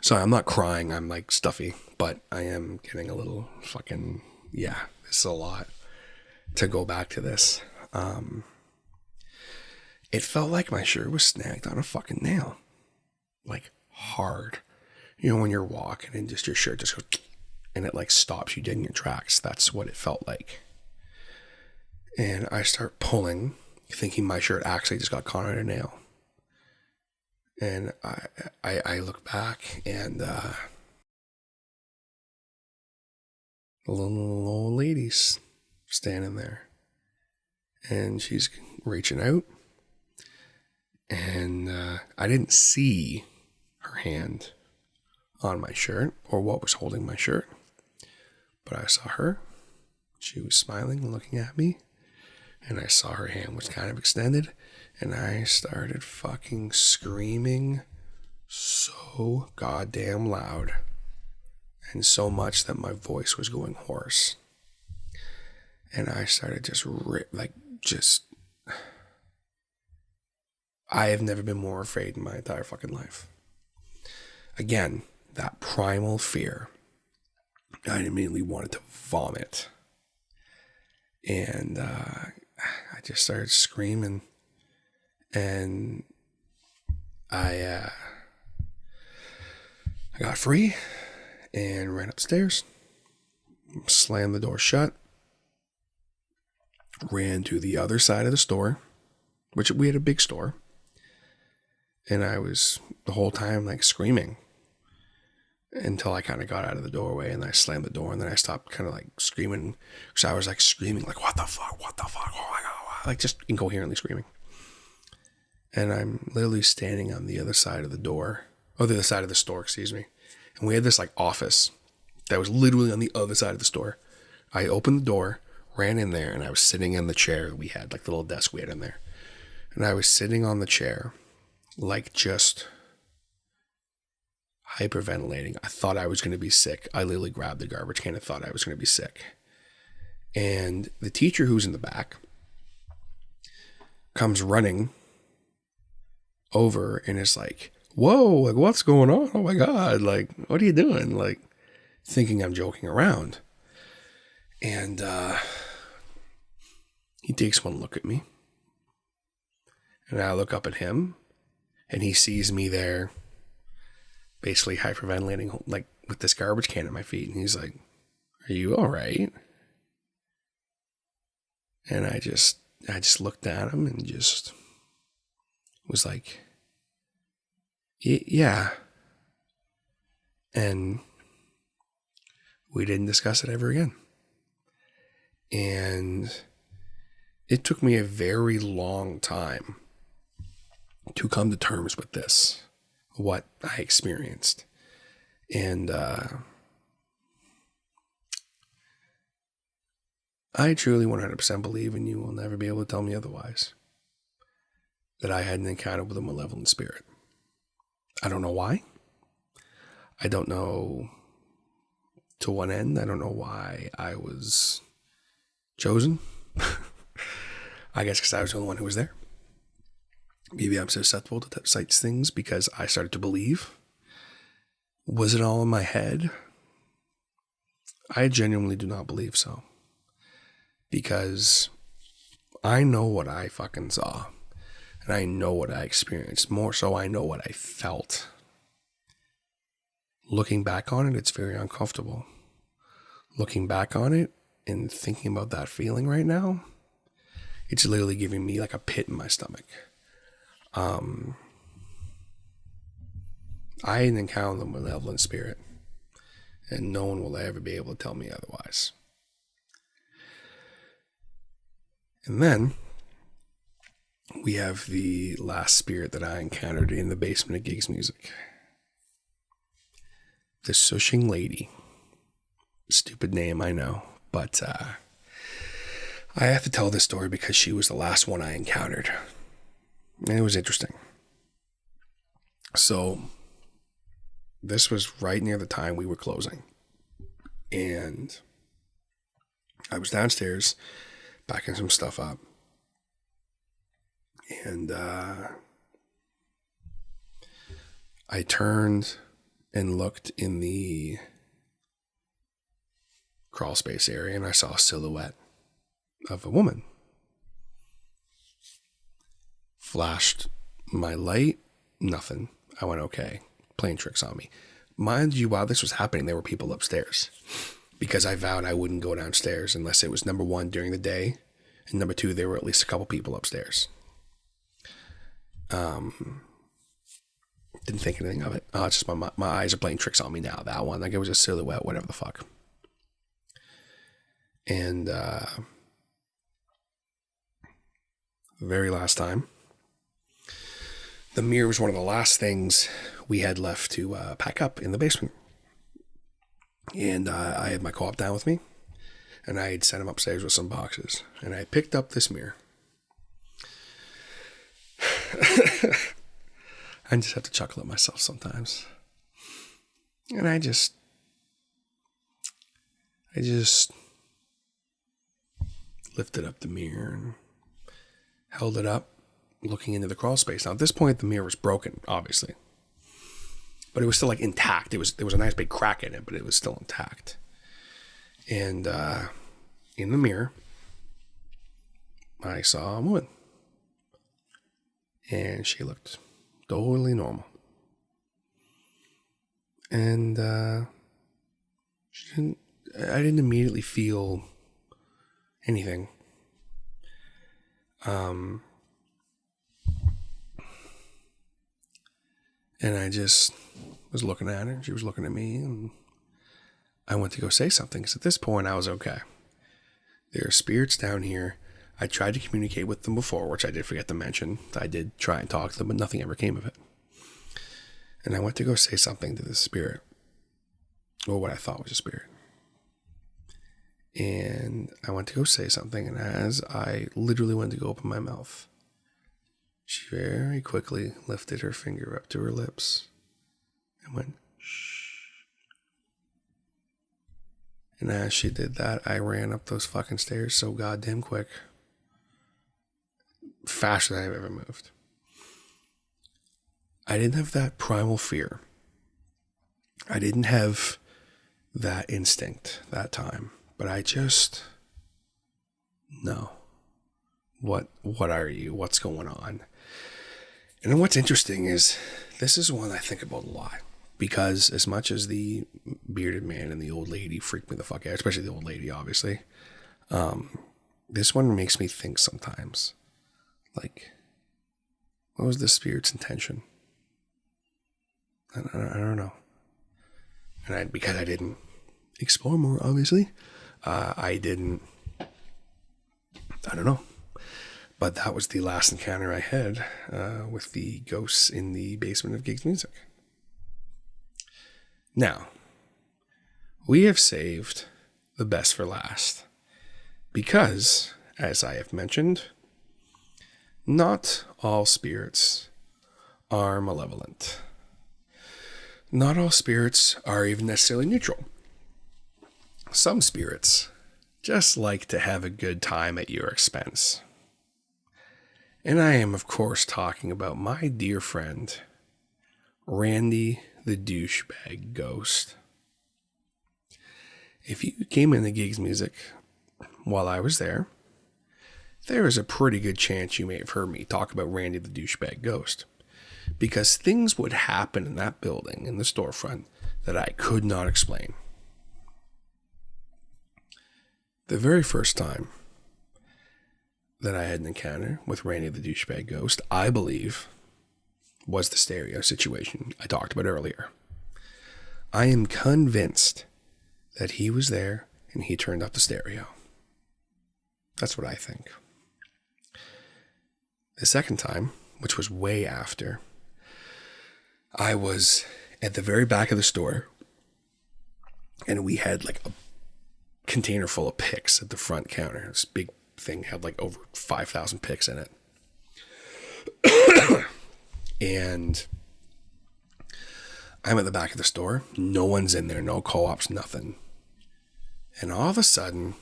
Sorry, I'm not crying. I'm like stuffy, but I am getting a little fucking, yeah, this is a lot to go back to this. It felt like my shirt was snagged on a fucking nail. Like hard. You know, when you're walking and just your shirt just goes and it like stops you dead in your tracks. That's what it felt like. And I start pulling, thinking my shirt actually just got caught on a nail. And I look back and the little old lady's standing there. And she's reaching out. And I didn't see her hand on my shirt or what was holding my shirt. But I saw her. She was smiling and looking at me. And I saw her hand was kind of extended. And I started fucking screaming so goddamn loud. And so much that my voice was going hoarse. And I started I have never been more afraid in my entire fucking life. Again, that primal fear. I immediately wanted to vomit. And I just started screaming. And I got free and ran upstairs. Slammed the door shut. Ran to the other side of the store, which we had a big store. And I was the whole time like screaming until I kind of got out of the doorway and I slammed the door and then I stopped kind of like screaming because I was like screaming like, what the fuck, oh my God, like just incoherently screaming. And I'm literally standing on the other side of the door, the other side of the store, excuse me. And we had this like office that was literally on the other side of the store. I opened the door, ran in there, and I was sitting in the chair we had, like the little desk we had in there. And I was sitting on the chair, like just hyperventilating. I thought I was going to be sick. I literally grabbed the garbage can and thought I was going to be sick. And the teacher who's in the back comes running over and is like, whoa, like what's going on? Oh my God, like what are you doing? Like thinking I'm joking around. And he takes one look at me. And I look up at him and he sees me there basically hyperventilating like with this garbage can at my feet. And he's like, are you all right? And I just looked at him and just was like, yeah. And we didn't discuss it ever again. And it took me a very long time to come to terms with this, what I experienced. And I truly 100% believe, and you will never be able to tell me otherwise, that I had an encounter with a malevolent spirit. I don't know why. I don't know to what end. I don't know why I was chosen. I guess because I was the only one who was there. Maybe I'm susceptible to such things because I started to believe. Was it all in my head? I genuinely do not believe so. Because I know what I fucking saw. And I know what I experienced. More so, I know what I felt. looking back on it, it's very uncomfortable. Looking back on it and thinking about that feeling right now, it's literally giving me like a pit in my stomach. I didn't encounter the malevolent spirit, and no one will ever be able to tell me otherwise. And then we have the last spirit that I encountered in the basement of Gigs Music. The Sushing Lady. Stupid name, I know, but I have to tell this story because she was the last one I encountered. And it was interesting. So, this was right near the time we were closing. And I was downstairs backing some stuff up. And I turned and looked in the crawl space area, and I saw a silhouette of a woman. Flashed my light, nothing. I went, okay, playing tricks on me. Mind you, while this was happening, there were people upstairs, because I vowed I wouldn't go downstairs unless it was, number one, during the day, and number two, there were at least a couple people upstairs. Didn't think anything of it. Oh, it's just my eyes are playing tricks on me now. That one, like it was a silhouette, whatever the fuck. And the very last time, the mirror was one of the last things we had left to pack up in the basement. And I had my co-op down with me, and I had sent him upstairs with some boxes, and I picked up this mirror. I just have to chuckle at myself sometimes. And I just lifted up the mirror and held it up, looking into the crawl space. Now, at this point, the mirror was broken, obviously. But it was still, like, intact. There was a nice big crack in it, but it was still intact. And in the mirror, I saw a woman. And she looked totally normal. And I didn't immediately feel anything. And I just was looking at her. She was looking at me, and I went to go say something, because at this point I was okay. There are spirits down here. I tried to communicate with them before, which I did forget to mention. I did try and talk to them, but nothing ever came of it. And I went to go say something to this spirit, or what I thought was a spirit. And I went to go say something, and as I literally went to go open my mouth, she very quickly lifted her finger up to her lips and went, shh. And as she did that, I ran up those fucking stairs so goddamn quick. Faster than I've ever moved. I didn't have that primal fear. I didn't have that instinct that time. But I just... No. What are you? What's going on? And then what's interesting is, this is one I think about a lot. Because as much as the bearded man and the old lady freaked me the fuck out, especially the old lady, obviously, this one makes me think sometimes. Like, what was the spirit's intention? I don't know. And because I didn't explore more, obviously, I don't know. But that was the last encounter I had with the ghosts in the basement of Gigs Music. Now, we have saved the best for last. Because, as I have mentioned, not all spirits are malevolent. Not all spirits are even necessarily neutral. Some spirits just like to have a good time at your expense. And I am, of course, talking about my dear friend, Randy the Douchebag Ghost. If you came into Gigs Music while I was there, there is a pretty good chance you may have heard me talk about Randy the Douchebag Ghost. Because things would happen in that building, in the storefront, that I could not explain. The very first time that I had an encounter with Randy the douchebag ghost, I believe, was the stereo situation I talked about earlier. I am convinced that he was there and he turned up the stereo. That's what I think. The second time, which was way after, I was at the very back of the store and we had like a container full of picks at the front counter. This big thing had like over 5,000 picks in it. And I'm at the back of the store. No one's in there. No co-ops, nothing. And all of a sudden,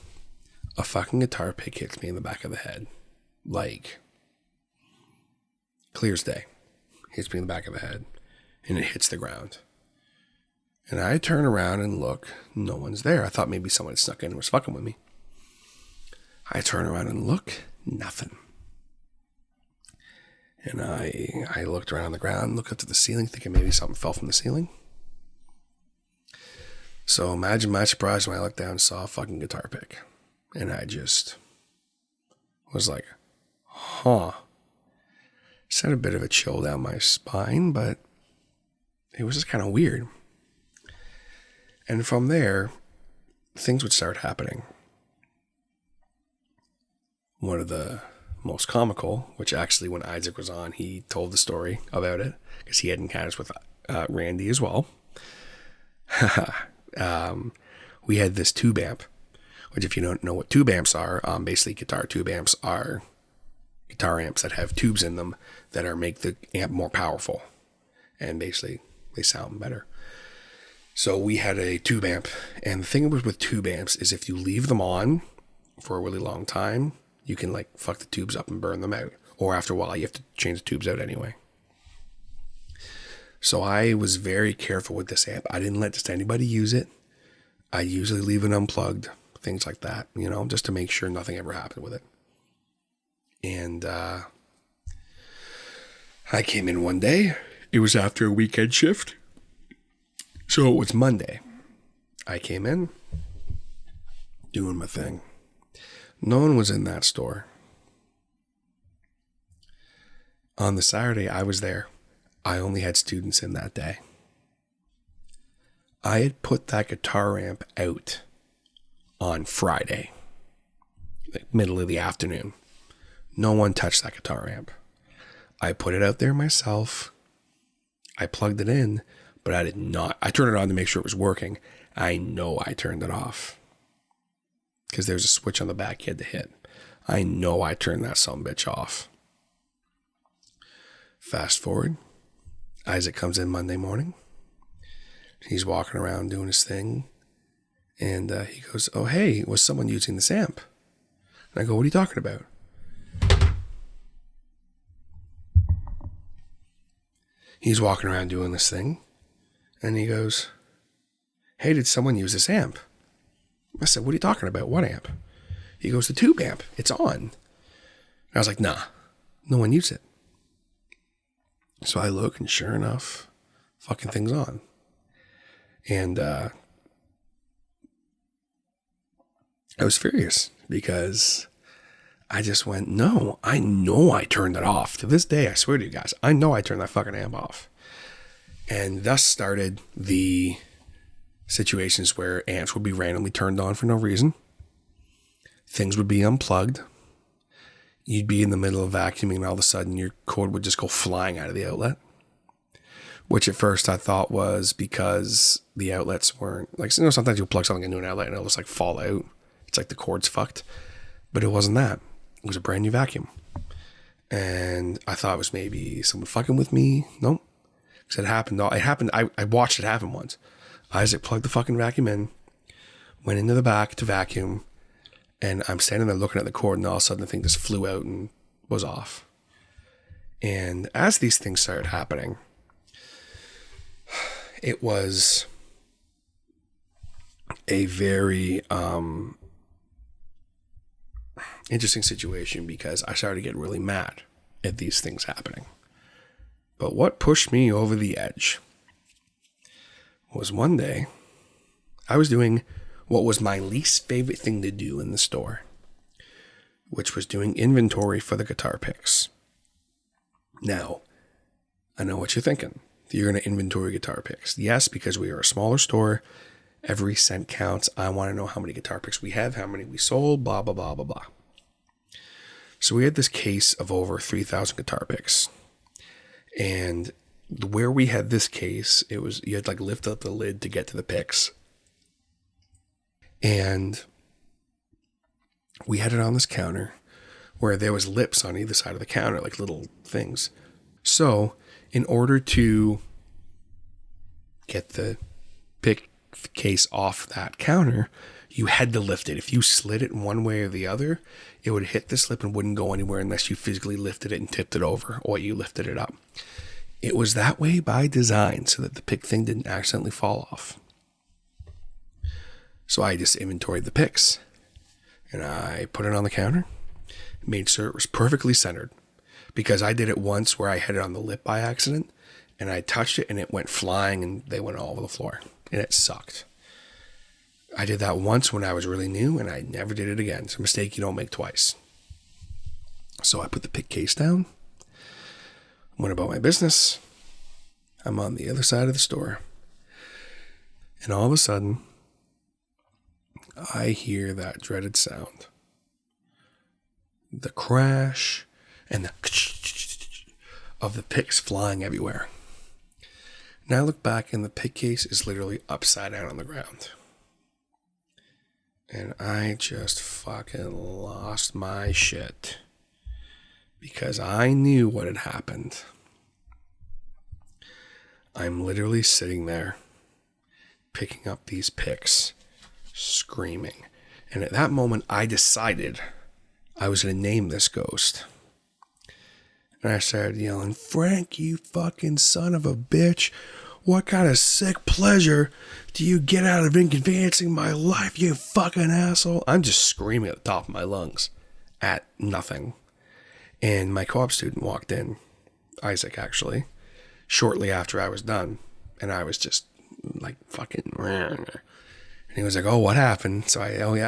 a fucking guitar pick hits me in the back of the head. Like, clear as day. Hits me in the back of the head. And it hits the ground. And I turn around and look. No one's there. I thought maybe someone had snuck in and was fucking with me. I turn around and look. Nothing. And I looked around on the ground, looked up to the ceiling, thinking maybe something fell from the ceiling. So imagine my surprise when I looked down and saw a fucking guitar pick. And I just was like, huh. Sent a bit of a chill down my spine, but it was just kind of weird. And from there, things would start happening. One of the most comical, which actually when Isaac was on, he told the story about it, because he had encounters with Randy as well. We had this tube amp, which if you don't know what tube amps are, basically guitar tube amps are guitar amps that have tubes in them that make the amp more powerful. And basically they sound better. So we had a tube amp, and the thing with tube amps is if you leave them on for a really long time, you can like fuck the tubes up and burn them out. Or after a while, you have to change the tubes out anyway. So I was very careful with this amp. I didn't let just anybody use it. I usually leave it unplugged, things like that, just to make sure nothing ever happened with it. And I came in one day. It was after a weekend shift. So it was Monday. I came in, doing my thing. No one was in that store. On the Saturday I was there, I only had students in that day. I had put that guitar amp out on Friday, like middle of the afternoon. No one touched that guitar amp. I put it out there myself. I plugged it in, but I did not. I turned it on to make sure it was working. I know I turned it off, because there's a switch on the back you had to hit. I know I turned that sumbitch off. Fast forward. Isaac comes in Monday morning. He's walking around doing his thing. And he goes, oh, hey, was someone using this amp? And I go, what are you talking about? He's walking around doing this thing. And he goes, hey, did someone use this amp? I said, what are you talking about? What amp? He goes, the tube amp. It's on. And I was like, nah, no one used it. So I look, and sure enough, fucking thing's on. And I was furious because I just went, no, I know I turned it off. To this day, I swear to you guys, I know I turned that fucking amp off. And thus started the situations where amps would be randomly turned on for no reason. Things would be unplugged. You'd be in the middle of vacuuming, and all of a sudden your cord would just go flying out of the outlet. Which at first I thought was because the outlets weren't, like, sometimes you'll plug something into an outlet and it'll just like fall out. It's like the cord's fucked. But it wasn't that. It was a brand new vacuum. And I thought it was maybe someone fucking with me. Nope. Because it happened. I watched it happen once. Isaac plugged the fucking vacuum in, went into the back to vacuum, and I'm standing there looking at the cord, and all of a sudden the thing just flew out and was off. And as these things started happening, it was a very interesting situation because I started to get really mad at these things happening. But what pushed me over the edge was one day I was doing what was my least favorite thing to do in the store, which was doing inventory for the guitar picks. Now, I know what you're thinking. You're going to inventory guitar picks. Yes, because we are a smaller store. Every cent counts. I want to know how many guitar picks we have, how many we sold, blah, blah, blah, blah, blah. So we had this case of over 3,000 guitar picks. And where we had this case, it was, you had to like lift up the lid to get to the picks. And we had it on this counter where there was lips on either side of the counter, like little things. So in order to get the pick case off that counter, you had to lift it. If you slid it one way or the other, it would hit the slip and wouldn't go anywhere unless you physically lifted it and tipped it over, or you lifted it up. It was that way by design so that the pick thing didn't accidentally fall off. So I just inventoried the picks and I put it on the counter, made sure it was perfectly centered, because I did it once where I had it on the lip by accident and I touched it and it went flying and they went all over the floor and it sucked. I did that once when I was really new and I never did it again. It's a mistake you don't make twice. So I put the pick case down, went about my business. I'm on the other side of the store. And all of a sudden, I hear that dreaded sound. The crash and the of the picks flying everywhere. Now I look back and the pick case is literally upside down on the ground. And I just fucking lost my shit. Because I knew what had happened. I'm literally sitting there, picking up these picks, screaming. And at that moment, I decided I was going to name this ghost. And I started yelling, "Frank, you fucking son of a bitch. What kind of sick pleasure do you get out of inconveniencing my life, you fucking asshole?" I'm just screaming at the top of my lungs at nothing. And my co-op student walked in, Isaac actually, shortly after I was done. And I was just like fucking... And he was like, "Oh, what happened?" So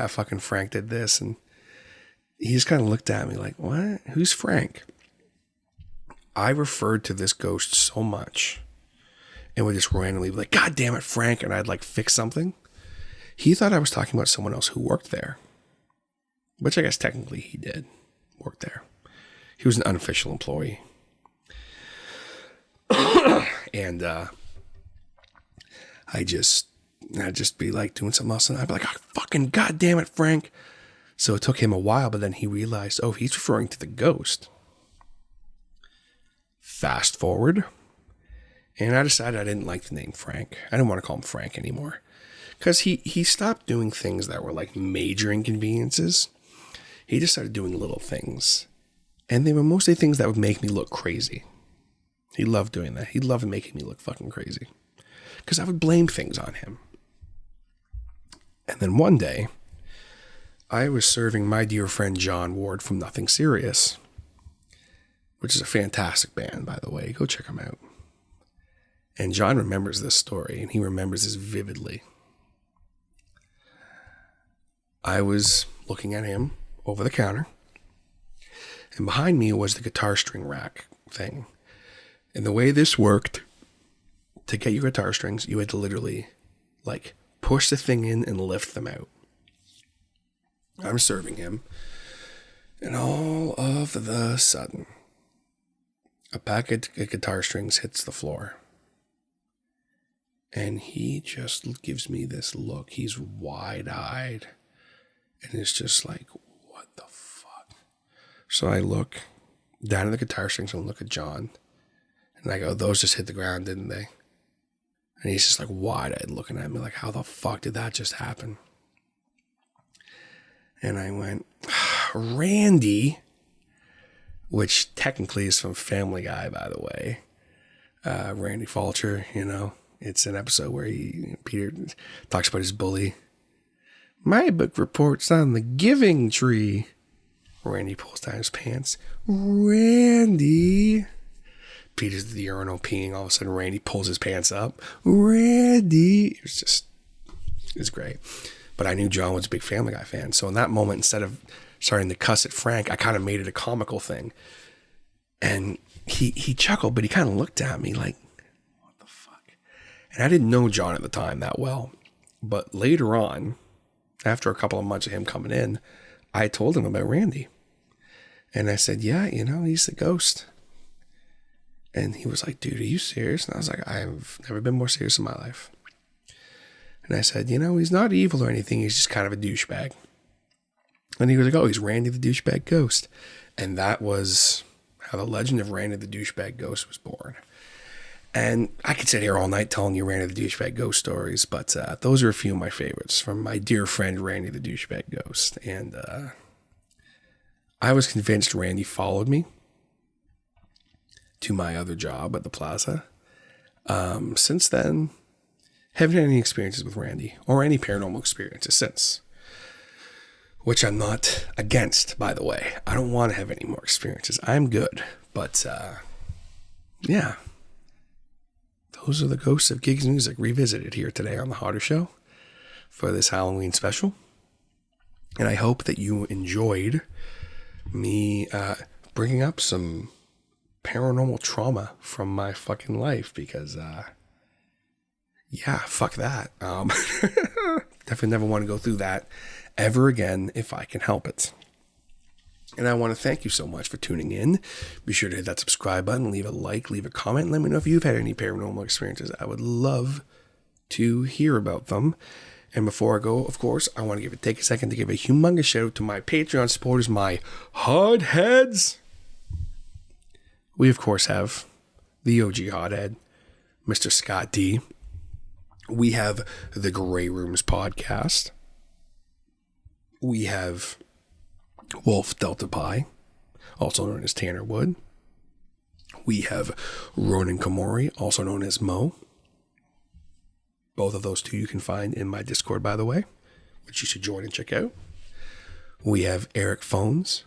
fucking Frank did this. And he just kind of looked at me like, "What? Who's Frank?" I referred to this ghost so much and would just randomly be like, "God damn it, Frank," and I'd like fix something. He thought I was talking about someone else who worked there, which I guess technically he did work there. He was an unofficial employee. And I'd just be like doing something else and I'd be like, "Oh, fucking goddamn it, Frank." So it took him a while, but then he realized, oh, he's referring to the ghost. Fast forward, and I decided I didn't like the name Frank. I didn't want to call him Frank anymore. Because he stopped doing things that were like major inconveniences. He just started doing little things. And they were mostly things that would make me look crazy. He loved doing that. He loved making me look fucking crazy. Because I would blame things on him. And then one day, I was serving my dear friend John Ward from Nothing Serious, which is a fantastic band, by the way. Go check them out. And John remembers this story, and he remembers this vividly. I was looking at him over the counter, and behind me was the guitar string rack thing. And the way this worked, to get your guitar strings, you had to literally, like, push the thing in and lift them out. I'm serving him, and all of the sudden, a packet of guitar strings hits the floor. And he just gives me this look. He's wide-eyed. And it's just like, what the fuck? So I look down at the guitar strings and look at John. And I go, "Those just hit the ground, didn't they?" And he's just like wide-eyed looking at me like, "How the fuck did that just happen?" And I went, "Randy," which technically is from Family Guy, by the way. Randy Fulcher, you know. It's an episode where Peter talks about his bully. "My book reports on the giving tree." Randy pulls down his pants. "Randy." Peter's at the urinal peeing. All of a sudden, Randy pulls his pants up. Randy! It's great. But I knew John was a big Family Guy fan. So in that moment, instead of starting to cuss at Frank, I kind of made it a comical thing. And he chuckled, but he kind of looked at me like, what the fuck? And I didn't know John at the time that well. But later on, after a couple of months of him coming in, I told him about Randy. And I said, yeah, he's the ghost. And he was like, dude, are you serious? And I was like, I've never been more serious in my life. And I said, he's not evil or anything. He's just kind of a douchebag. And he was like, oh, he's Randy the douchebag ghost. And that was how the legend of Randy the douchebag ghost was born. And I could sit here all night telling you Randy the douchebag ghost stories, but those are a few of my favorites from my dear friend Randy the douchebag ghost. And I was convinced Randy followed me to my other job at the plaza. Since then, haven't had any experiences with Randy or any paranormal experiences since. Which I'm not against, by the way. I don't want to have any more experiences. I'm good. But, yeah. Those are the ghosts of gigs music revisited here today on The Harder Show for this Halloween special. And I hope that you enjoyed me bringing up some paranormal trauma from my fucking life because, yeah, fuck that. Definitely never want to go through that ever again if I can help it. And I want to thank you so much for tuning in. Be sure to hit that subscribe button, leave a like, leave a comment, and let me know if you've had any paranormal experiences. I would love to hear about them. And before I go, of course, I want to take a second to give a humongous shout out to my Patreon supporters, my hotheads. We, of course, have the OG hothead, Mr. Scott D. We have the Grey Rooms podcast. We have Wolf Delta Pi, also known as Tanner Wood. We have Ronan Komori, also known as Mo. Both of those two you can find in my Discord, by the way, which you should join and check out. We have Eric Phones,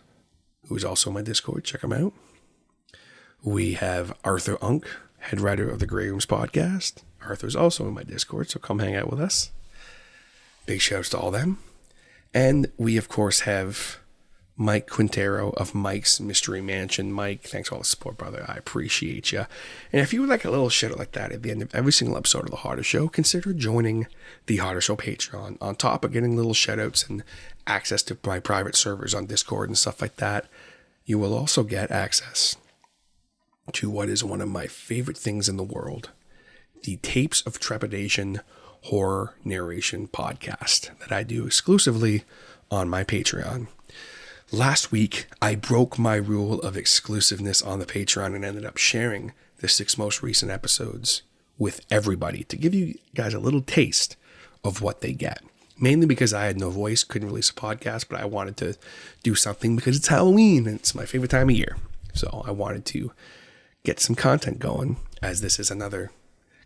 who is also in my Discord. Check him out. We have Arthur Unk, head writer of the Grey Rooms podcast. Arthur's also in my Discord, so come hang out with us. Big shouts to all them. And we, of course, have Mike Quintero of Mike's Mystery Mansion. Mike, thanks for all the support, brother. I appreciate you. And if you would like a little shout out like that at the end of every single episode of The Harder Show, consider joining The Harder Show Patreon. On top of getting little shout outs and access to my private servers on Discord and stuff like that, you will also get access to what is one of my favorite things in the world, the Tapes of Trepidation horror narration podcast that I do exclusively on my Patreon. Last week, I broke my rule of exclusiveness on the Patreon and ended up sharing the 6 most recent episodes with everybody to give you guys a little taste of what they get. Mainly because I had no voice, couldn't release a podcast, but I wanted to do something because it's Halloween and it's my favorite time of year. So I wanted to get some content going, as this is another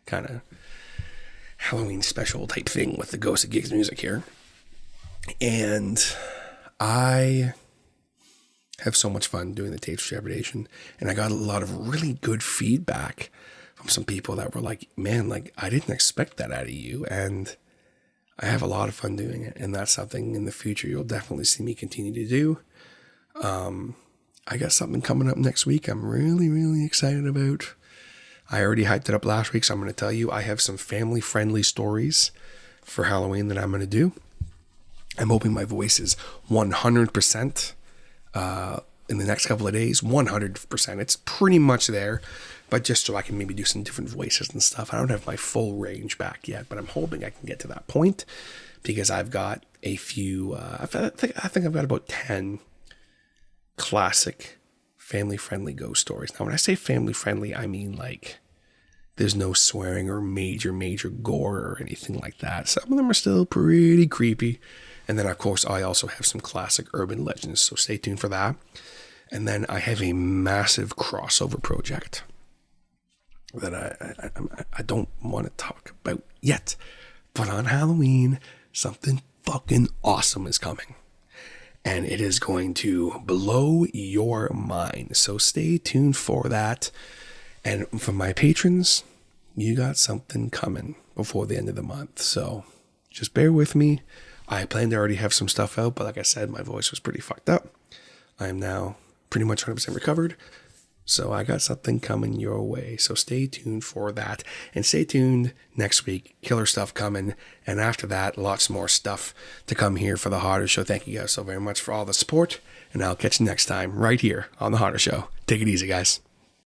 kind of Halloween special type thing with the Ghost of Gigs music here. And I have so much fun doing the Tapes of Trepidation, and I got a lot of really good feedback from some people that were like, man, like, I didn't expect that out of you, and I have a lot of fun doing it, and that's something in the future you'll definitely see me continue to do. I got something coming up next week I'm really, really excited about. I already hyped it up last week, so I'm going to tell you I have some family-friendly stories for Halloween that I'm going to do. I'm hoping my voice is 100% in the next couple of days. 100%. It's pretty much there, but just so I can maybe do some different voices and stuff. I don't have my full range back yet, but I'm hoping I can get to that point because I've got a few, I think I've got about 10 classic family-friendly ghost stories. Now, when I say family-friendly, I mean like there's no swearing or major gore or anything like that. Some of them are still pretty creepy. And then, of course, I also have some classic urban legends, so stay tuned for that. And then I have a massive crossover project that I don't want to talk about yet. But on Halloween, something fucking awesome is coming. And it is going to blow your mind. So stay tuned for that. And for my patrons, you got something coming before the end of the month. So just bear with me. I plan to already have some stuff out, but like I said, my voice was pretty fucked up. I am now pretty much 100% recovered. So I got something coming your way. So stay tuned for that. And stay tuned next week. Killer stuff coming. And after that, lots more stuff to come here for The Harder Show. Thank you guys so very much for all the support. And I'll catch you next time right here on The Harder Show. Take it easy, guys.